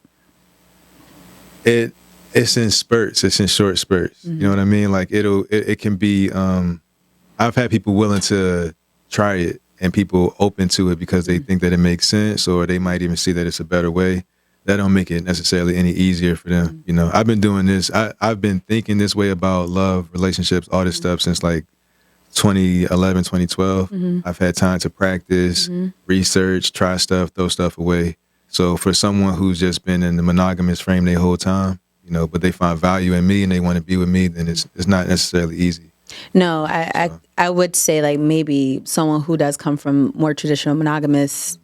S1: It's in spurts. It's in short spurts. You know what I mean? Like it can be, I've had people willing to try it and people open to it because they think that it makes sense, or they might even see that it's a better way. That don't make it necessarily any easier for them. You know, I've been doing this. I've been thinking this way about love, relationships, all this stuff since like 2011, 2012. I've had time to practice, research, try stuff, throw stuff away. So for someone who's just been in the monogamous frame their whole time, you know, but they find value in me and they want to be with me, then it's not necessarily easy.
S2: No, I would say, like, maybe someone who does come from more traditional monogamous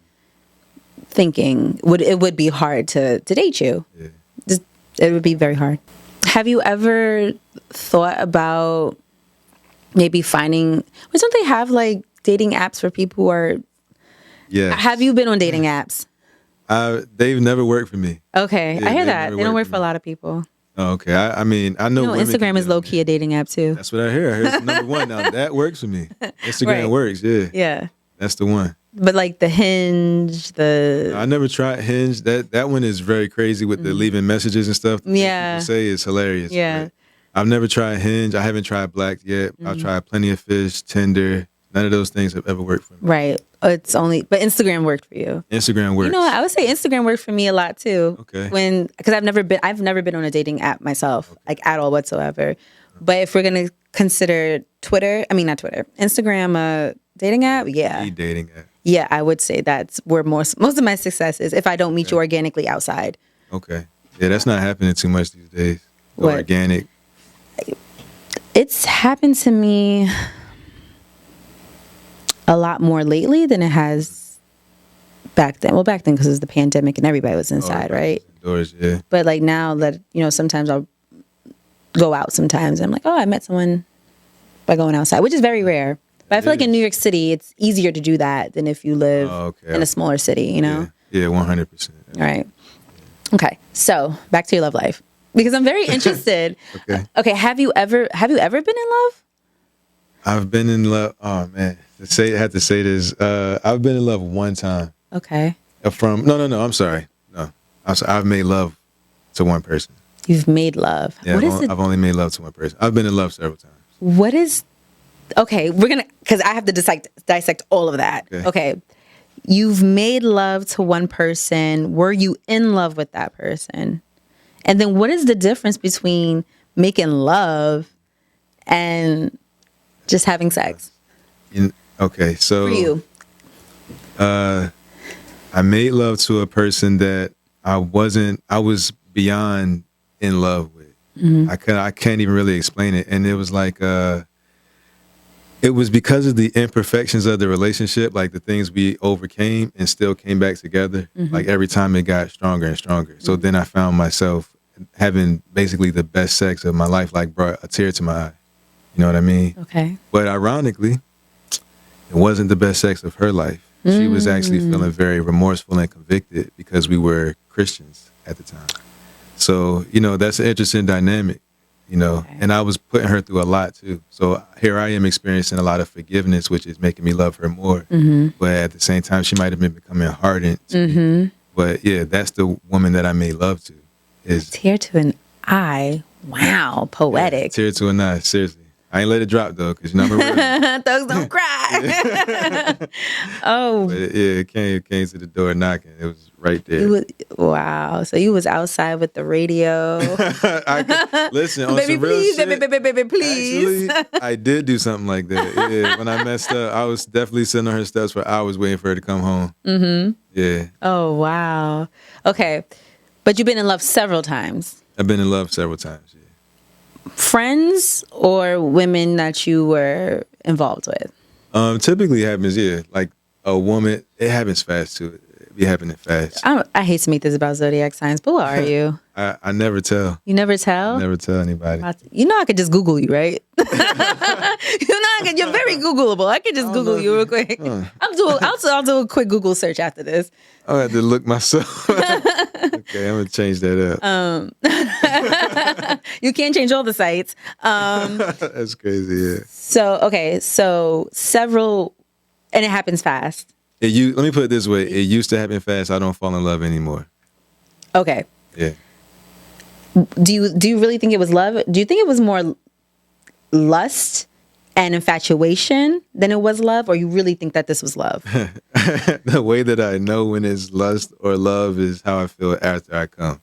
S2: thinking would be hard to date you. Yeah. It would be very hard. Have you ever thought about maybe finding? Don't they have like dating apps for people who are? Yeah. Have you been on dating apps?
S1: They've never worked for me.
S2: Okay, yeah, I hear that they don't work for a lot of people.
S1: Oh, okay. I mean, I know
S2: Instagram is low key a dating app too.
S1: That's what I hear. I hear it's number one now. That works for me. Instagram works. Yeah. Yeah. That's the one.
S2: But like the Hinge,
S1: I never tried Hinge. That one is very crazy with the leaving messages and stuff.
S2: Yeah.
S1: People say it's hilarious.
S2: Yeah.
S1: I've never tried Hinge. I haven't tried Black yet. I've tried Plenty of Fish, Tinder. None of those things have ever worked for me.
S2: Right. But Instagram worked for you.
S1: Instagram works.
S2: You know what? I would say Instagram worked for me a lot too.
S1: Okay.
S2: Because I've never been on a dating app myself, like at all whatsoever. But if we're gonna consider Instagram a dating app, yeah.
S1: The dating app.
S2: Yeah, I would say that's where most of my success is if I don't meet you organically outside.
S1: Okay. Yeah, that's not happening too much these days. Organic.
S2: It's happened to me a lot more lately than it has back then. Well, back then because it was the pandemic and everybody was inside, right?
S1: Indoors, yeah.
S2: But like now that, sometimes I'll go out sometimes and I'm like, oh, I met someone by going outside, which is very rare. But I feel like in New York City, it's easier to do that than if you live in a smaller city,
S1: Yeah, 100%.
S2: All right. Okay. So back to your love life, because I'm very interested. Okay. Have you ever been in love?
S1: I've been in love. Oh man, I had to say this. I've been in love one time.
S2: Okay.
S1: No. I'm sorry. No, I've made love to one person.
S2: You've made love.
S1: Yeah, I've only made love to one person. I've been in love several times.
S2: What is? Okay, because I have to dissect all of that. Okay. You've made love to one person. Were you in love with that person? And then what is the difference between making love and just having sex?
S1: Okay, so
S2: for you,
S1: I made love to a person that I was beyond in love with. I can't even really explain it. And it was like, it was because of the imperfections of the relationship, like the things we overcame and still came back together. Like every time it got stronger and stronger. So then I found myself having basically the best sex of my life, like brought a tear to my eye. You know what I mean?
S2: Okay.
S1: But ironically, it wasn't the best sex of her life. She was actually feeling very remorseful and convicted because we were Christians at the time. So, that's an interesting dynamic,
S2: Okay.
S1: and I was putting her through a lot too. So here I am experiencing a lot of forgiveness, which is making me love her more. But at the same time, she might have been becoming hardened to me. But yeah, that's the woman that I made love to.
S2: Tear to an eye. Wow. Poetic.
S1: Yeah, tear to an eye. Seriously. I ain't let it drop though, because I'm a real.
S2: Thugs don't cry. Oh.
S1: But it came to the door knocking. It was right there.
S2: Wow. So you was outside with the radio.
S1: Listen, on
S2: baby,
S1: some real
S2: please,
S1: shit,
S2: baby, please.
S1: Actually, I did do something like that. Yeah, when I messed up, I was definitely sitting on her steps for hours waiting for her to come home. Yeah.
S2: Oh, wow. Okay. But you've been in love several times.
S1: I've been in love several times, yeah.
S2: Friends or women that you were involved with?
S1: Typically it happens, yeah. Like a woman, it happens fast too. It be happening fast.
S2: I hate to make this about zodiac signs, but what are you?
S1: I never tell.
S2: You never tell?
S1: I never tell anybody.
S2: I could just Google you, right? You're very Googleable. I could just Google you real quick. I'll do a quick Google search after this.
S1: I'll have to look myself. Okay, I'm going to change that
S2: up. You can't change all the sites.
S1: That's crazy, yeah.
S2: So several, and it happens fast.
S1: Let me put it this way. It used to happen fast. I don't fall in love anymore.
S2: Okay.
S1: Yeah.
S2: Do you really think it was love? Do you think it was more lust and infatuation than it was love, or you really think that this was love?
S1: The way that I know when it's lust or love is how I feel after I come.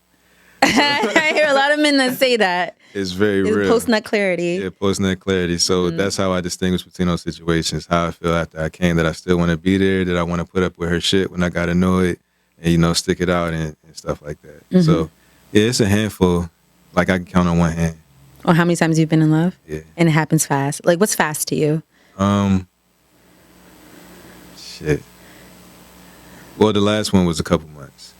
S2: I hear a lot of men that say that.
S1: It's very real.
S2: Post-nut clarity.
S1: Yeah, post-nut clarity. So that's how I distinguish between those situations. How I feel after I came, that I still want to be there, that I want to put up with her shit when I got annoyed and, stick it out and stuff like that. So, yeah, it's a handful. Like, I can count on one hand.
S2: Or how many times you've been in love?
S1: Yeah.
S2: And it happens fast. Like, what's fast to you?
S1: Shit. Well, the last one was a couple months.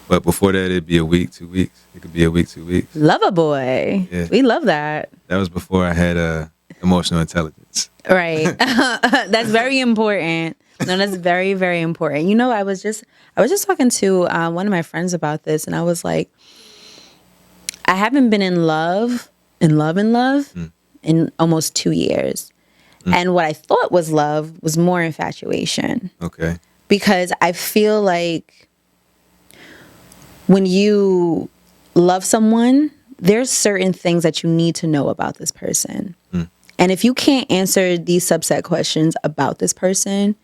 S1: But before that, it'd be a week, 2 weeks. It could be a week, 2 weeks.
S2: Lover boy. Yeah. We love that.
S1: That was before I had emotional intelligence.
S2: Right. That's very important. No, that's very, very important. I was just talking to one of my friends about this, and I was like, I haven't been in love in almost 2 years. And what I thought was love was more infatuation.
S1: Okay. Because
S2: I feel like when you love someone, there's certain things that you need to know about this person. And if you can't answer these subset questions about this person,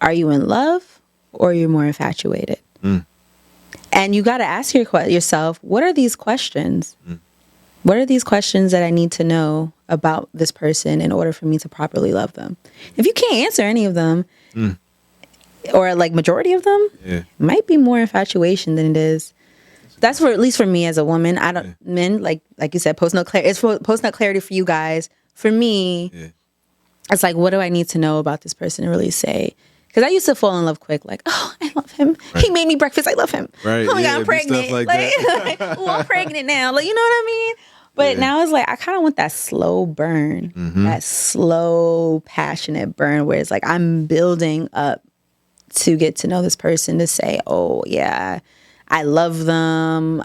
S2: are you in love or are you more infatuated? And you got to ask yourself, what are these questions? What are these questions that I need to know about this person in order for me to properly love them? If you can't answer any of them, or like majority of them, it might be more infatuation than it is. That's at least for me as a woman. Men, like you said, post-nut clarity. It's post-nut clarity for you guys. For me, it's like, what do I need to know about this person to really say? Because I used to fall in love quick. Like, oh, I love him. Right. He made me breakfast. I love him.
S1: Right.
S2: Oh my God, I'm pregnant. Oh, I'm pregnant now. Like, you know what I mean? But now it's like, I kind of want that slow burn, that slow, passionate burn where it's like, I'm building up to get to know this person, to say, oh yeah, I love them.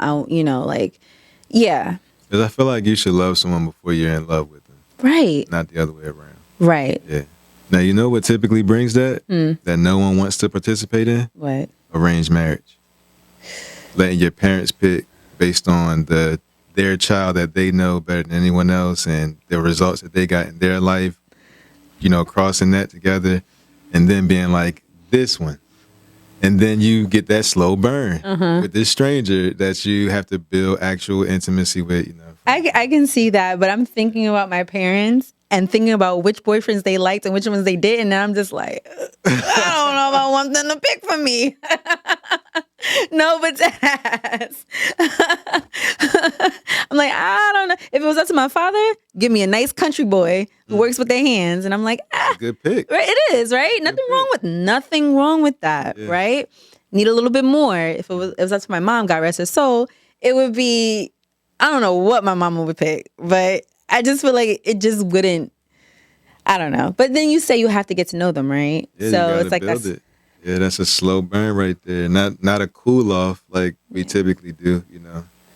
S2: Yeah.
S1: Because I feel like you should love someone before you're in love with them.
S2: Right.
S1: Not the other way around.
S2: Right.
S1: Yeah. Now, you know what typically brings that? That no one wants to participate in?
S2: What?
S1: arranged marriage? Letting your parents pick based on their child that they know better than anyone else and the results that they got in their life, crossing that together and then being like, this one. And then you get that slow burn with this stranger that you have to build actual intimacy with,
S2: I can see that, but I'm thinking about my parents and thinking about which boyfriends they liked and which ones they didn't. And I'm just like, I don't know if I want them to pick for me. No, but ass. I'm like, I don't know. If it was up to my father, give me a nice country boy who works with their hands. And I'm like,
S1: good pick.
S2: Right, it is, right? Nothing wrong with that, right? Need a little bit more. If it was up to my mom, God rest her soul, it would be, I don't know what my mama would pick, but I just feel like it just wouldn't, I don't know. But then you say you have to get to know them, right?
S1: Yeah,
S2: so
S1: you
S2: it's like
S1: build it. Yeah, that's a slow burn right there. Not a cool off like we typically do,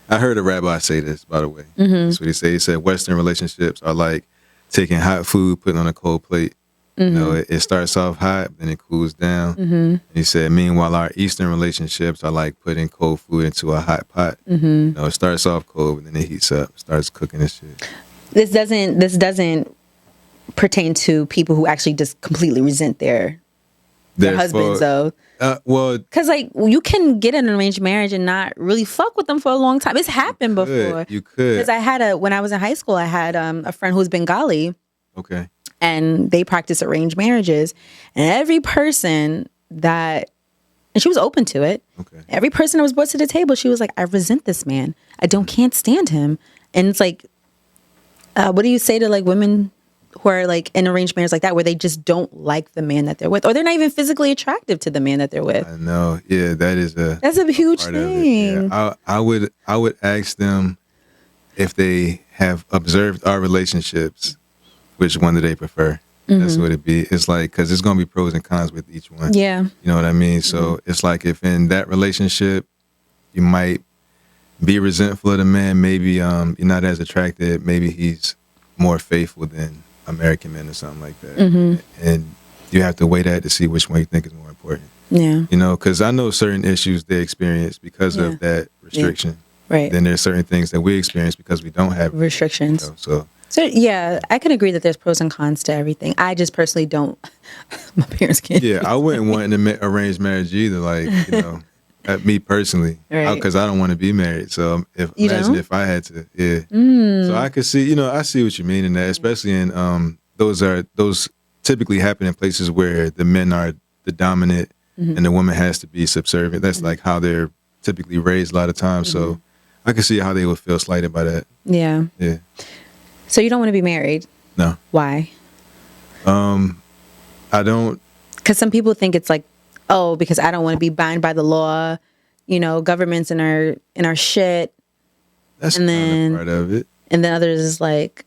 S1: I heard a rabbi say this, by the way. That's what he said. He said Western relationships are like taking hot food, putting on a cold plate. It starts off hot, then it cools down. And he said, meanwhile, our Eastern relationships are like putting cold food into a hot pot. It starts off cold, but then it heats up, starts cooking and shit.
S2: This doesn't pertain to people who actually just completely resent their husbands, though.
S1: Well,
S2: because you can get an arranged marriage and not really fuck with them for a long time. It's happened before.
S1: You could.
S2: Because when I was in high school, I had a friend who's Bengali.
S1: Okay.
S2: And they practice arranged marriages, and every person and she was open to it. Okay. Every person that was brought to the table, she was like, I resent this man. Can't stand him. And it's like, what do you say to women who are in arranged marriage like that, where they just don't like the man that they're with, or they're not even physically attractive to the man that they're with?
S1: I know. Yeah, that's
S2: a huge thing.
S1: Yeah. I would ask them if they have observed our relationships, which one do they prefer? That's what it be. It's like, because there's going to be pros and cons with each one.
S2: Yeah.
S1: You know what I mean? So it's like, if in that relationship, you might be resentful of the man, maybe you're not as attracted, maybe he's more faithful than American men or something like that. And you have to weigh that to see which one you think is more important. Yeah. Because I know certain issues they experience because of that restriction.
S2: Yeah. Right.
S1: Then there's certain things that we experience because we don't have
S2: restrictions. So yeah, I can agree that there's pros and cons to everything. I just personally don't. My parents can't.
S1: Yeah, I wouldn't want an arranged marriage either. Me personally, because I don't want to be married. So imagine if I had to. Yeah. So I could see, I see what you mean in that, especially in those typically happen in places where the men are the dominant and the woman has to be subservient. That's like how they're typically raised a lot of times. So I could see how they would feel slighted by that.
S2: Yeah.
S1: Yeah.
S2: So you don't want to be married?
S1: No.
S2: Why?
S1: I don't.
S2: Because some people think it's like, because I don't want to be bound by the law, governments in our shit.
S1: That's kind of part of it.
S2: And then others is like,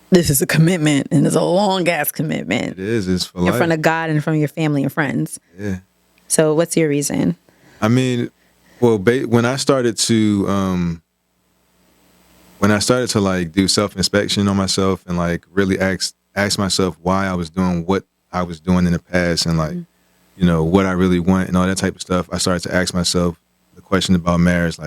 S2: this is a commitment, and it's a long ass commitment.
S1: It is. It's for life.
S2: In front of God and in front of your family and friends.
S1: Yeah.
S2: So what's your reason?
S1: I mean, well, when I started to do self-inspection on myself and really ask myself why I was doing what I was doing in the past and what I really want and all that type of stuff, I started to ask myself the question about marriage,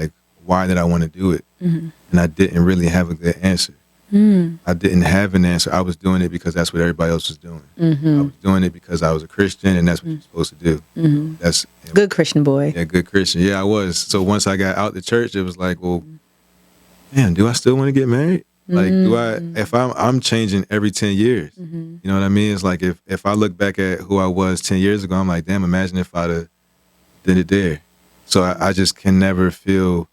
S1: why did I want to do it? And I didn't really have a good answer. I didn't have an answer. I was doing it because that's what everybody else was doing. I was doing it because I was a Christian and that's what you're supposed to do. That's
S2: good Christian boy.
S1: Yeah, good Christian. Yeah, I was. So once I got out the church, it was like, well, man, do I still want to get married? If I'm changing every 10 years, you know what I mean? It's like, if I look back at who I was 10 years ago, I'm like, damn, imagine if I'd have did it there. So I just can never feel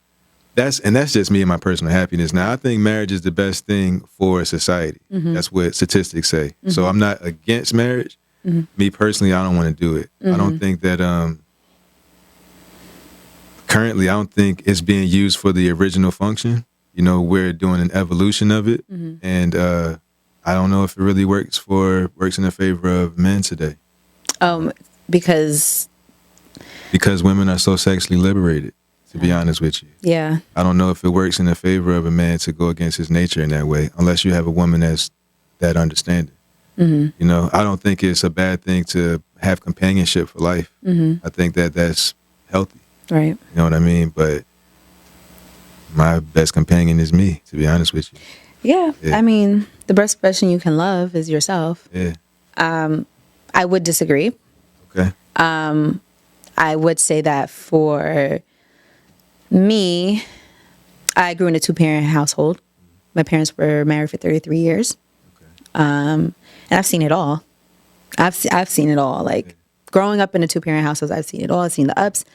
S1: that's just me and my personal happiness. Now, I think marriage is the best thing for society. That's what statistics say. So I'm not against marriage. Me personally, I don't want to do it. I don't think that, currently, I don't think it's being used for the original function. We're doing an evolution of it, and I don't know if it really works in the favor of men today.
S2: Because
S1: women are so sexually liberated, to be honest with you.
S2: Yeah.
S1: I don't know if it works in the favor of a man to go against his nature in that way, unless you have a woman that's that understanding. I don't think it's a bad thing to have companionship for life. I think that's healthy.
S2: Right.
S1: You know what I mean? But my best companion is me, to be honest with you.
S2: Yeah. I mean, the best person you can love is yourself.
S1: Yeah.
S2: I would disagree.
S1: Okay.
S2: I would say that for me, I grew in a 2-parent household. My parents were married for 33 years.
S1: Okay.
S2: And I've seen it all. I've seen it all. Like growing up in a 2-parent household, I've seen it all. I've seen the ups,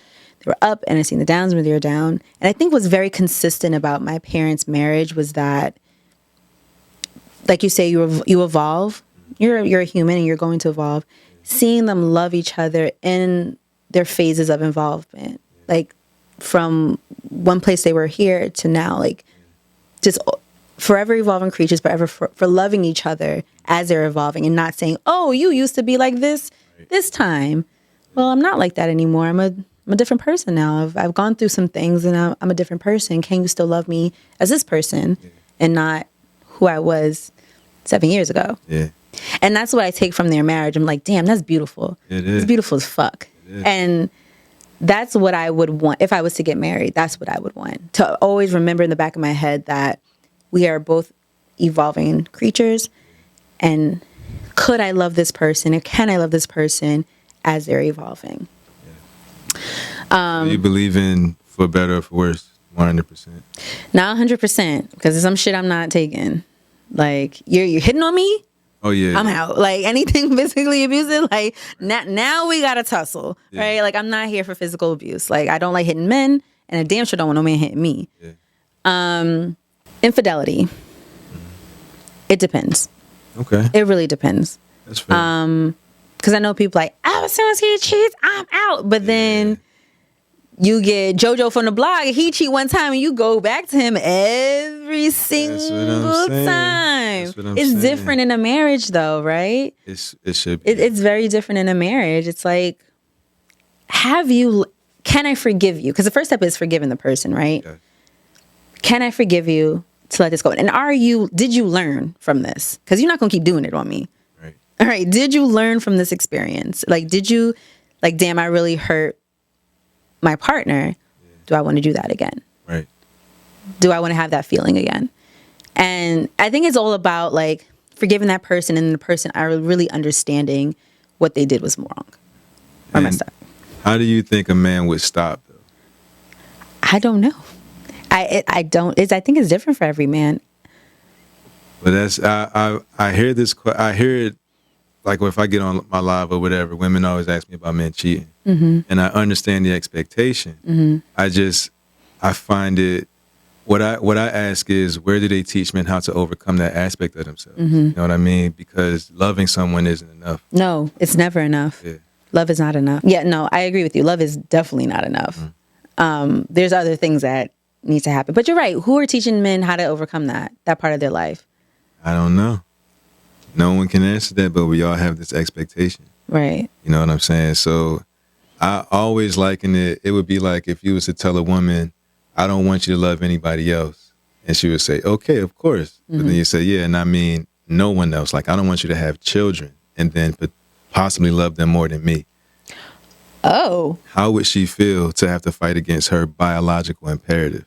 S2: they were up, and I've seen the downs when they were down. And I think what's very consistent about my parents' marriage was that, like you say, you evolve. You're a human and you're going to evolve. Seeing them love each other in their phases of involvement, like from one place they were here to now, like just forever evolving creatures, forever for loving each other as they're evolving and not saying, "Oh, you used to be like this time." Well, I'm not like that anymore. I'm a different person now. I've gone through some things and I'm a different person. Can you still love me as this person and not who I was 7 years ago?
S1: Yeah.
S2: And that's what I take from their marriage. I'm like, damn, that's beautiful.
S1: It is.
S2: It's beautiful as fuck. And that's what I would want if I was to get married. That's what I would want. To always remember in the back of my head that we are both evolving creatures. And could I love this person? Or can I love this person as they're evolving?
S1: Do you believe in for better or for worse? 100%.
S2: Not 100%, because there's some shit I'm not taking. Like, you're hitting on me?
S1: Oh, yeah.
S2: I'm out. Like, anything physically abusive, like, now we got to tussle, right? Like, I'm not here for physical abuse. Like, I don't like hitting men, and I damn sure don't want no man hitting me. Yeah. Infidelity. It depends.
S1: Okay.
S2: It really depends.
S1: That's fair.
S2: Because I know people like, oh, as soon as he cheats, I'm out. But then you get JoJo from the blog, he cheat one time, and you go back to him every single time. It's different in a marriage, though, right?
S1: It should be.
S2: It's very different in a marriage. It's like, can I forgive you? Because the first step is forgiving the person, right? Yeah. Can I forgive you to let this go? And did you learn from this? Because you're not going to keep doing it on me.
S1: Right.
S2: All right. Did you learn from this experience? Like, damn, I really hurt my partner. Yeah. Do I want to do that again?
S1: Right.
S2: Do I want to have that feeling again? And I think it's all about like forgiving that person and the person are really understanding what they did was wrong or messed up.
S1: How do you think a man would stop though?
S2: I don't know. I think it's different for every man.
S1: But I hear this. I hear it like if I get on my live or whatever. Women always ask me about men cheating, and I understand the expectation. I find it. What I ask is, where do they teach men how to overcome that aspect of themselves? You know what I mean? Because loving someone isn't enough.
S2: No, it's never enough. Yeah. Love is not enough. Yeah, no, I agree with you. Love is definitely not enough. There's other things that need to happen. But you're right. Who are teaching men how to overcome that part of their life?
S1: I don't know. No one can answer that, but we all have this expectation.
S2: Right.
S1: You know what I'm saying? So I always liken it. It would be like if you was to tell a woman, I don't want you to love anybody else. And she would say, okay, of course. But then you say, yeah, and I mean no one else. Like, I don't want you to have children and then possibly love them more than me.
S2: Oh.
S1: How would she feel to have to fight against her biological imperative?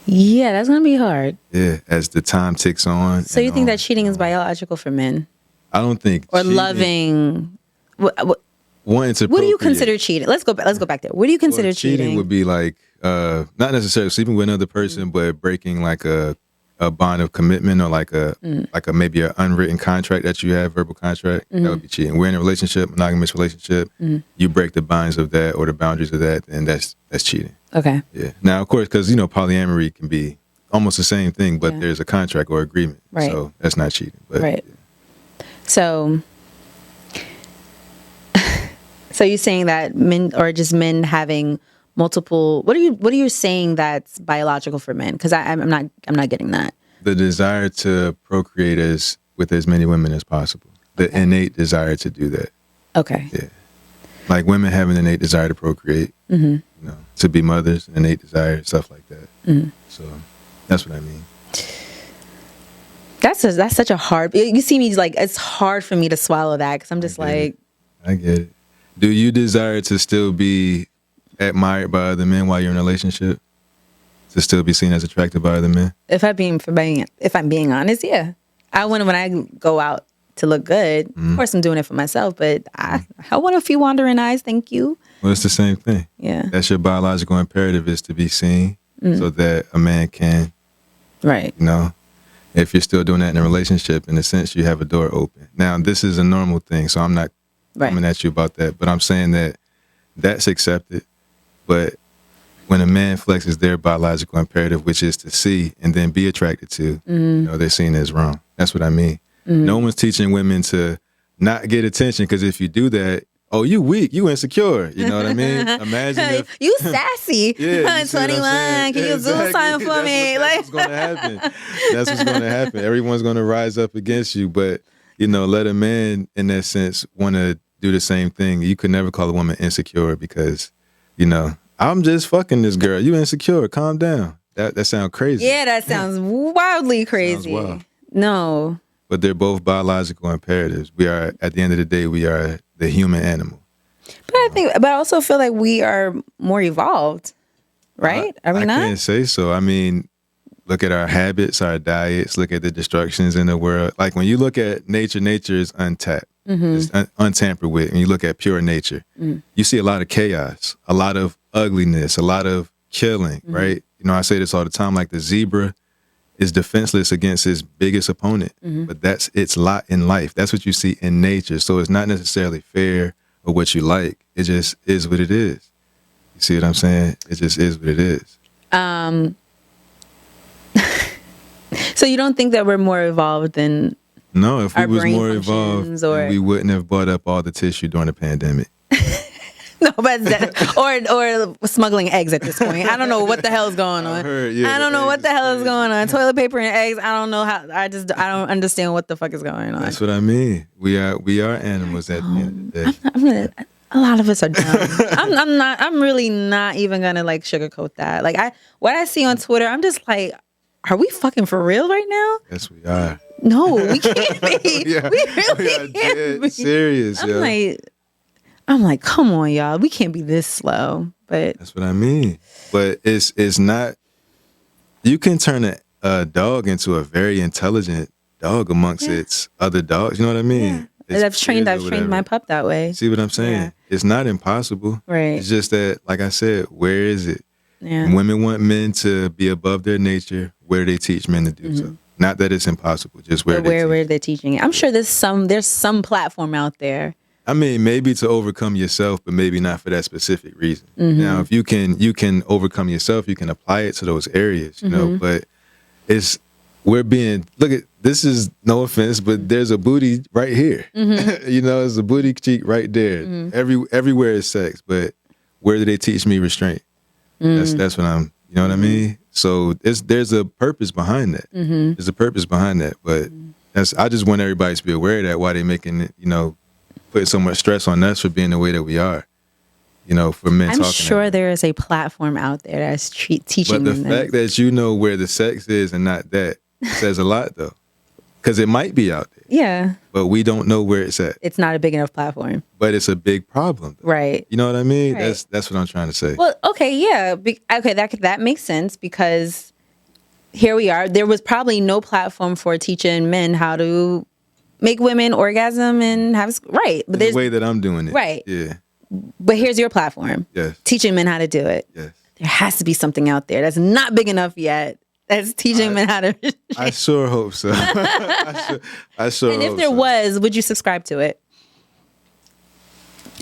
S2: Yeah, that's going to be hard.
S1: Yeah, as the time ticks on.
S2: So you think that cheating is biological for men?
S1: I don't think.
S2: Or cheating, loving.
S1: Wanting to
S2: what do you consider cheating? Let's go back there. What do you consider cheating?
S1: Cheating would be like, not necessarily sleeping with another person, but breaking like a bond of commitment or like maybe an unwritten contract that you have, verbal contract. That would be cheating. We're in a relationship, monogamous relationship. You break the binds of that or the boundaries of that, and that's cheating.
S2: Okay.
S1: Yeah. Now, of course, because polyamory can be almost the same thing, but there's a contract or agreement.
S2: Right.
S1: So that's not cheating. But,
S2: right. Yeah. So you're saying that men or just men having multiple? What are you saying that's biological for men? Because I'm not getting that.
S1: The desire to procreate with as many women as possible. The innate desire to do that.
S2: Okay.
S1: Yeah. Like women have an innate desire to procreate, to be mothers, an innate desire, stuff like that. So that's what I mean.
S2: That's such a hard. You see me like it's hard for me to swallow that because I'm just like.
S1: I get it. Do you desire to still be admired by other men while you're in a relationship? To still be seen as attractive by other men?
S2: If I'm being honest, yeah. I want when I go out to look good. Of course, I'm doing it for myself, but I want a few wandering eyes. Thank you.
S1: Well, it's the same thing.
S2: Yeah.
S1: That's your biological imperative, is to be seen so that a man can,
S2: Right.
S1: you know, if you're still doing that in a relationship, in a sense, you have a door open. Now, this is a normal thing, so I'm not coming at you about that, but I'm saying that that's accepted. But when a man flexes their biological imperative, which is to see and then be attracted to, you know, they're seen as wrong. That's what I mean. No one's teaching women to not get attention, because if you do that, oh, you weak, you insecure. You know what I mean? Imagine if
S2: you sassy.
S1: Yeah,
S2: 21. Can you do something for me?
S1: That's what's going to happen. That's what's going to happen. Everyone's going to rise up against you. But, you know, let a man, in that sense, want to do the same thing. You could never call a woman insecure because, you know, I'm just fucking this girl. You insecure. Calm down. That sounds crazy.
S2: Yeah, that sounds wildly crazy.
S1: Sounds wild.
S2: No.
S1: But they're both biological imperatives. We are, at the end of the day, we are the human animal.
S2: But I also feel like we are more evolved, right? Are we not?
S1: I can't say so. I mean, look at our habits, our diets, look at the destructions in the world. Like when you look at nature, nature is untapped. It's untampered with. And you look at pure nature, you see a lot of chaos, a lot of ugliness, a lot of killing, right? You know, I say this all the time, like the zebra is defenseless against its biggest opponent, but that's its lot in life. That's what you see in nature. So it's not necessarily fair or what you like. It just is what it is. You see what I'm saying? It just is what it is.
S2: So you don't think that we're more evolved than
S1: No, if we
S2: our
S1: was
S2: brain
S1: more
S2: functions,
S1: evolved,
S2: or
S1: we wouldn't have bought up all the tissue during the pandemic.
S2: no, but or smuggling eggs at this point. I don't know what the hell is going on. I don't know what the hell is going on. Toilet paper and eggs. I don't know how. I don't understand what the fuck is going on.
S1: That's what I mean. We are animals at the end of the day.
S2: A lot of us are dumb. I'm really not even gonna like sugarcoat that. Like what I see on Twitter, I'm just like, are we fucking for real right now?
S1: Yes, we are.
S2: No, we can't be.
S1: Yeah,
S2: we really
S1: we
S2: can't be.
S1: Serious,
S2: I'm like, come on, y'all. We can't be this slow. But
S1: that's what I mean. But it's not. You can turn a dog into a very intelligent dog amongst its other dogs. You know what I mean?
S2: Yeah. I've trained my pup that way.
S1: See what I'm saying? Yeah. It's not impossible.
S2: Right.
S1: It's just that, like I said, where is it?
S2: Yeah.
S1: Women want men to be above their nature. Where do they teach men to do so? Not that it's impossible, just where
S2: they're teaching it. I'm sure there's some platform out there.
S1: I mean, maybe to overcome yourself, but maybe not for that specific reason. Now, if you can overcome yourself, you can apply it to those areas, you know, but look at, this is no offense, but there's a booty right here. You know, there's a booty cheek right there. Everywhere is sex, but where do they teach me restraint? That's what I'm, you know what I mean? So there's a purpose behind that. There's a purpose behind that, but I just want everybody to be aware of that, why they making it, you know, put so much stress on us for being the way that we are, you know, for men talking.
S2: I'm sure there is a platform out there that's teaching them.
S1: But the fact that you know where the sex is and not that says a lot, though. Because it might be out there. Yeah. But we don't know where it's at.
S2: It's not a big enough platform.
S1: But it's a big problem, though.
S2: Right.
S1: You know what I mean?
S2: Right.
S1: That's what I'm trying to say.
S2: Well, okay, yeah. Okay, that makes sense, because here we are. There was probably no platform for teaching men how to make women orgasm and have but
S1: the way that I'm doing it.
S2: Right.
S1: Yeah.
S2: But here's your platform.
S1: Yes.
S2: Teaching men how to do it.
S1: Yes.
S2: There has to be something out there that's not big enough yet that's teaching men how to.
S1: I sure hope so. I sure
S2: And
S1: hope
S2: if there
S1: so.
S2: was, would you subscribe to it?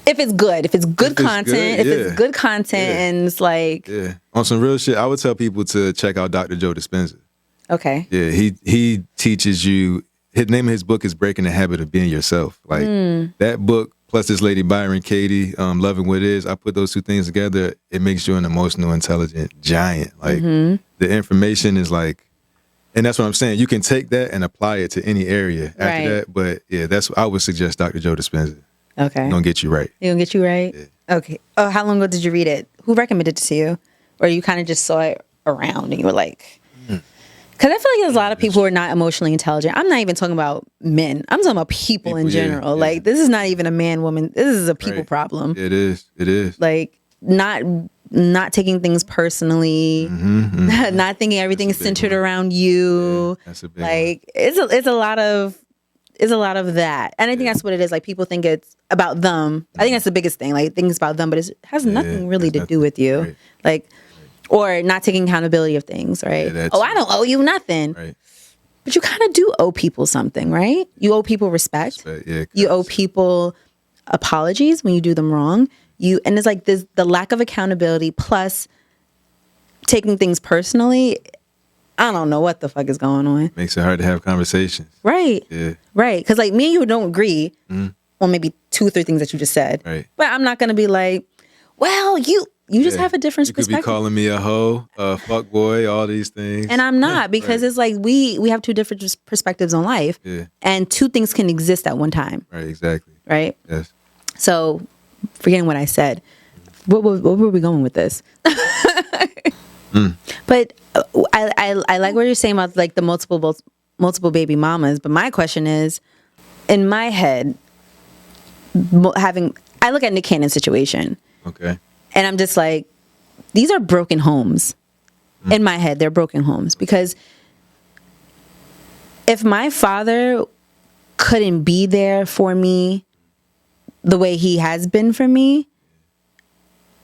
S2: If it's good, if it's good content, it's good content, and it's like,
S1: on some real shit, I would tell people to check out Dr. Joe Dispenza.
S2: Okay.
S1: Yeah, he teaches you. His name of his book is Breaking the Habit of Being Yourself. Like that book plus this lady Byron Katie, Loving What Is. I put those two things together. It makes you an emotional, intelligent giant. Like the information is like, and that's what I'm saying. You can take that and apply it to any area after that. But yeah, I would suggest Dr. Joe Dispenza.
S2: Okay.
S1: Gonna get you right.
S2: He gonna get you right? Yeah. Okay. Oh, how long ago did you read it? Who recommended it to you? Or you kind of just saw it around and you were like, because I feel like there's a lot of people who are not emotionally intelligent. I'm not even talking about men. I'm talking about people in general. Yeah. Like, this is not even a man-woman. This is a people problem.
S1: It is. It is.
S2: Like, not taking things personally, not thinking everything is centered around you.
S1: Yeah, that's a big
S2: like it's a lot of that, and I think that's what it is. Like people think it's about them. I think that's the biggest thing. Like things about them, but it has nothing really to do with you.
S1: Right.
S2: Like, or not taking accountability of things. Right?
S1: Yeah,
S2: I don't owe you nothing.
S1: Right.
S2: But you kind of do owe people something, right? You owe people respect.
S1: Yeah,
S2: you owe people apologies when you do them wrong. And it's like this, the lack of accountability plus taking things personally. I don't know what the fuck is going on.
S1: Makes it hard to have conversations.
S2: Right.
S1: Yeah.
S2: Right. Because like me and you don't agree on maybe 2 or 3 things that you just said.
S1: Right.
S2: But I'm not going to be like, well, you just have a different perspective.
S1: You could be calling me a hoe, a fuck boy, all these things.
S2: And I'm not, because it's like we have 2 different perspectives on life.
S1: Yeah.
S2: And 2 things can exist at one time.
S1: Right, exactly.
S2: Right?
S1: Yes.
S2: So, forgetting what I said, where were we going with this? But I like what you're saying about like the multiple baby mamas. But my question is, in my head, I look at Nick Cannon's situation.
S1: Okay.
S2: And I'm just like, these are broken homes. In my head, they're broken homes. Because if my father couldn't be there for me the way he has been for me,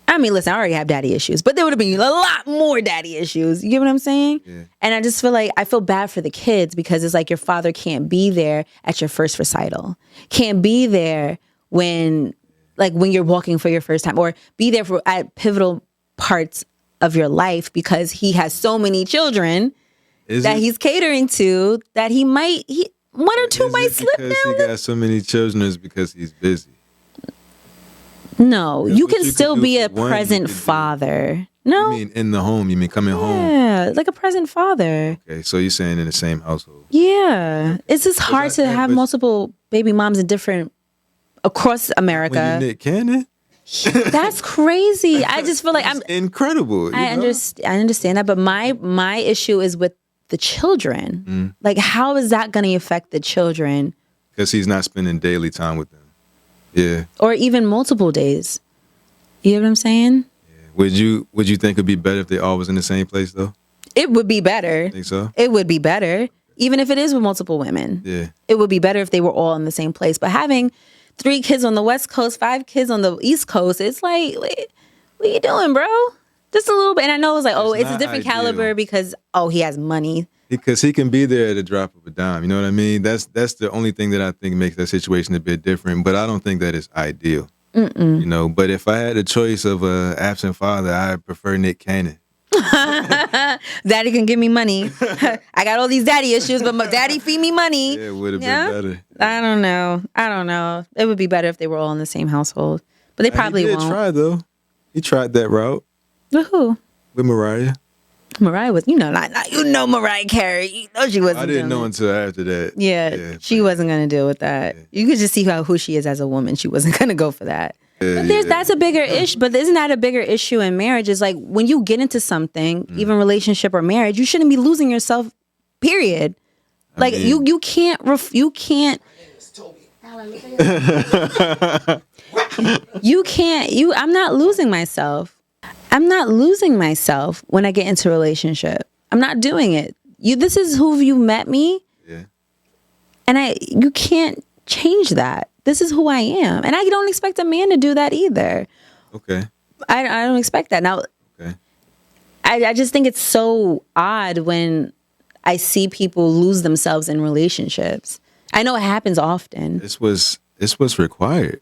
S2: I mean, listen, I already have daddy issues, but there would have been a lot more daddy issues. You get what I'm saying?
S1: Yeah.
S2: And I just feel like I feel bad for the kids, because it's like your father can't be there at your first recital, can't be there when you're walking for your first time, or be there at pivotal parts of your life, because he has so many children he's catering to that one or two might slip down.
S1: Because he got so many children, is because he's busy.
S2: No, you can still be a present father. No,
S1: You mean in the home? You mean coming home?
S2: Yeah, like a present father.
S1: Okay, so you're saying in the same household?
S2: Yeah, it's just hard to have multiple baby moms across America.
S1: When you Nick Cannon?
S2: That's crazy. I just feel like I'm
S1: incredible.
S2: I understand that, but my issue is with the children. Like, how is that going to affect the children?
S1: Because he's not spending daily time with them. Yeah.
S2: Or even multiple days. You know what I'm saying?
S1: Yeah. Would you think it'd be better if they all was in the same place though?
S2: It would be better.
S1: Think so?
S2: It would be better, even if it is with multiple women.
S1: Yeah.
S2: It would be better if they were all in the same place. But having 3 kids on the West Coast, 5 kids on the East Coast, it's like, what you doing, bro? Just a little bit. And I know it's like, it's a different caliber because, he has money. Because
S1: he can be there at the drop of a dime. You know what I mean? That's the only thing that I think makes that situation a bit different. But I don't think that is ideal. You know, but if I had a choice of an absent father, I prefer Nick Cannon.
S2: Daddy can give me money. I got all these daddy issues, but my daddy feed me money.
S1: Yeah, it would have been better.
S2: I don't know. It would be better if they were all in the same household. But they probably won't.
S1: He did try, though. He tried that route.
S2: With who?
S1: With Mariah.
S2: Mariah was, Mariah Carey. You know she wasn't.
S1: I didn't know until after that.
S2: Yeah, she wasn't going to deal with that. Yeah. You could just see who she is as a woman. She wasn't going to go for that. But that's a bigger issue. But isn't that a bigger issue in marriage? Is like when you get into something, even relationship or marriage, you shouldn't be losing yourself. Period. Like you can't. You can't. I'm not losing myself. I'm not losing myself when I get into a relationship. I'm not doing it. This is who you met me. Yeah. And you can't change that. This is who I am. And I don't expect a man to do that either.
S1: Okay.
S2: I don't expect that. Now, okay. I just think it's so odd when I see people lose themselves in relationships. I know it happens often.
S1: It's what's required.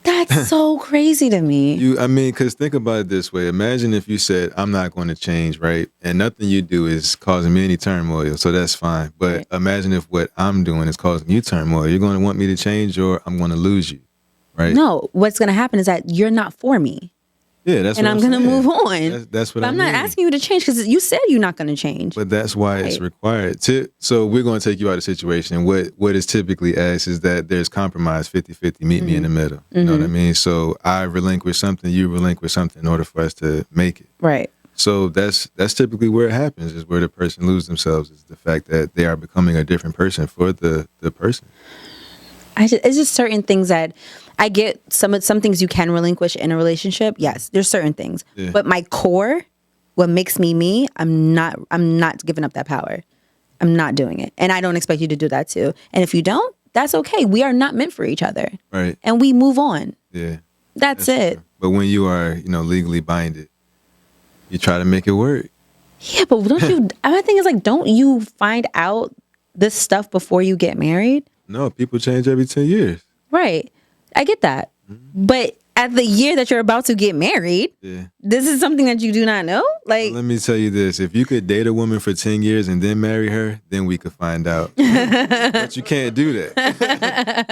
S2: That's so crazy to me.
S1: Because think about it this way. Imagine if you said, I'm not going to change, right? And nothing you do is causing me any turmoil, so that's fine. But imagine if what I'm doing is causing you turmoil. You're going to want me to change, or I'm going to lose you, right?
S2: No, what's going to happen is that you're not for me.
S1: Yeah, that's what I'm
S2: going to move on.
S1: That's what I mean.
S2: I'm not asking you to change because you said you're not going to change.
S1: But that's why it's required. So we're going to take you out of the situation. What is typically asked is that there's compromise, 50-50, meet me in the middle. You know what I mean? So I relinquish something, you relinquish something in order for us to make it.
S2: Right.
S1: So that's typically where it happens, is where the person loses themselves, is the fact that they are becoming a different person for the person.
S2: It's just certain things that I get some things you can relinquish in a relationship. Yes, there's certain things, but my core, what makes me me, I'm not giving up that power. I'm not doing it, and I don't expect you to do that too. And if you don't, that's okay. We are not meant for each other,
S1: right?
S2: And we move on.
S1: Yeah,
S2: that's it.
S1: True. But when you are, legally binded, you try to make it work.
S2: Yeah, but don't you? My thing is like, don't you find out this stuff before you get married?
S1: No, people change every 10 years.
S2: Right. I get that. Mm-hmm. But at the year that you're about to get married, this is something that you do not know? Like,
S1: well, let me tell you this. If you could date a woman for 10 years and then marry her, then we could find out. But you can't do that.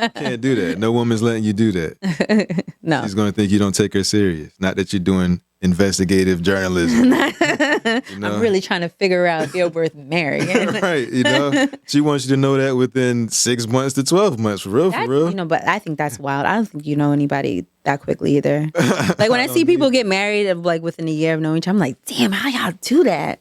S1: You can't do that. No woman's letting you do that.
S2: No.
S1: She's going to think you don't take her serious. Not that you're doing investigative journalism.
S2: I'm really trying to figure out if you're worth marrying.
S1: Right, she wants you to know that within 6 months to 12 months, for real.
S2: But I think that's wild. I don't think you know anybody that quickly either. Like when I see people get married like within a year of knowing each other, I'm like, damn, how y'all do that?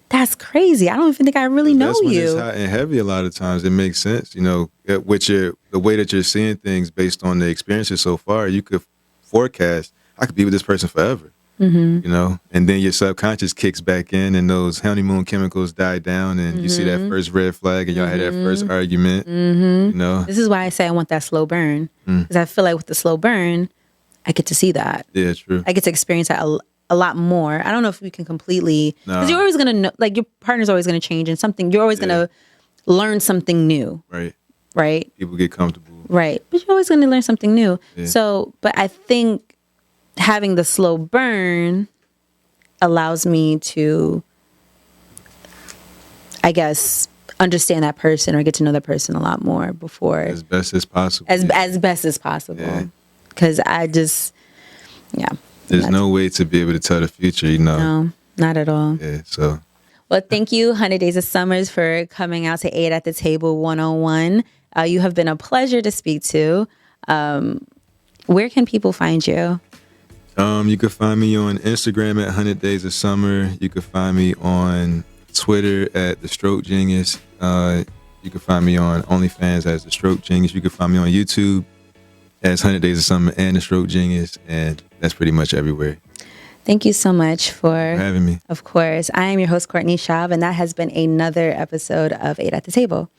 S2: That's crazy. I don't even think I really know
S1: that's when
S2: you.
S1: It's hot and heavy a lot of times. It makes sense, with the way that you're seeing things based on the experiences so far. You could forecast, I could be with this person forever. Mm-hmm. And then your subconscious kicks back in and those honeymoon chemicals die down and you see that first red flag and y'all had that first argument.
S2: This is why I say I want that slow burn. Because I feel like with the slow burn, I get to see that.
S1: Yeah, true.
S2: I get to experience that a lot more. I don't know if we can completely, because you're always going to know, like your partner's always going to change and something, you're always going to learn something new. Right?
S1: People get comfortable.
S2: Right. But you're always going to learn something new. Yeah. So, but I think having the slow burn allows me to, I guess, understand that person or get to know that person a lot more before.
S1: As best as possible.
S2: As best as possible. Because I just,
S1: There's no way to be able to tell the future,
S2: No, not at all.
S1: Yeah, so.
S2: Well, thank you, 100 Days of Summers, for coming out to Ate at the Table 101. You have been a pleasure to speak to. Where can people find you?
S1: You can find me on Instagram at 100 Days of Summer. You can find me on Twitter at 𝗔𝗕𝗢𝗓. You can find me on OnlyFans as 𝗔𝗕𝗢𝗓. You can find me on YouTube as 100 Days of Summer and 𝗔𝗕𝗢𝗓. And that's pretty much everywhere.
S2: Thank you so much for
S1: having me.
S2: Of course. I am your host, Courtney Shav, and that has been another episode of Ate at the Table.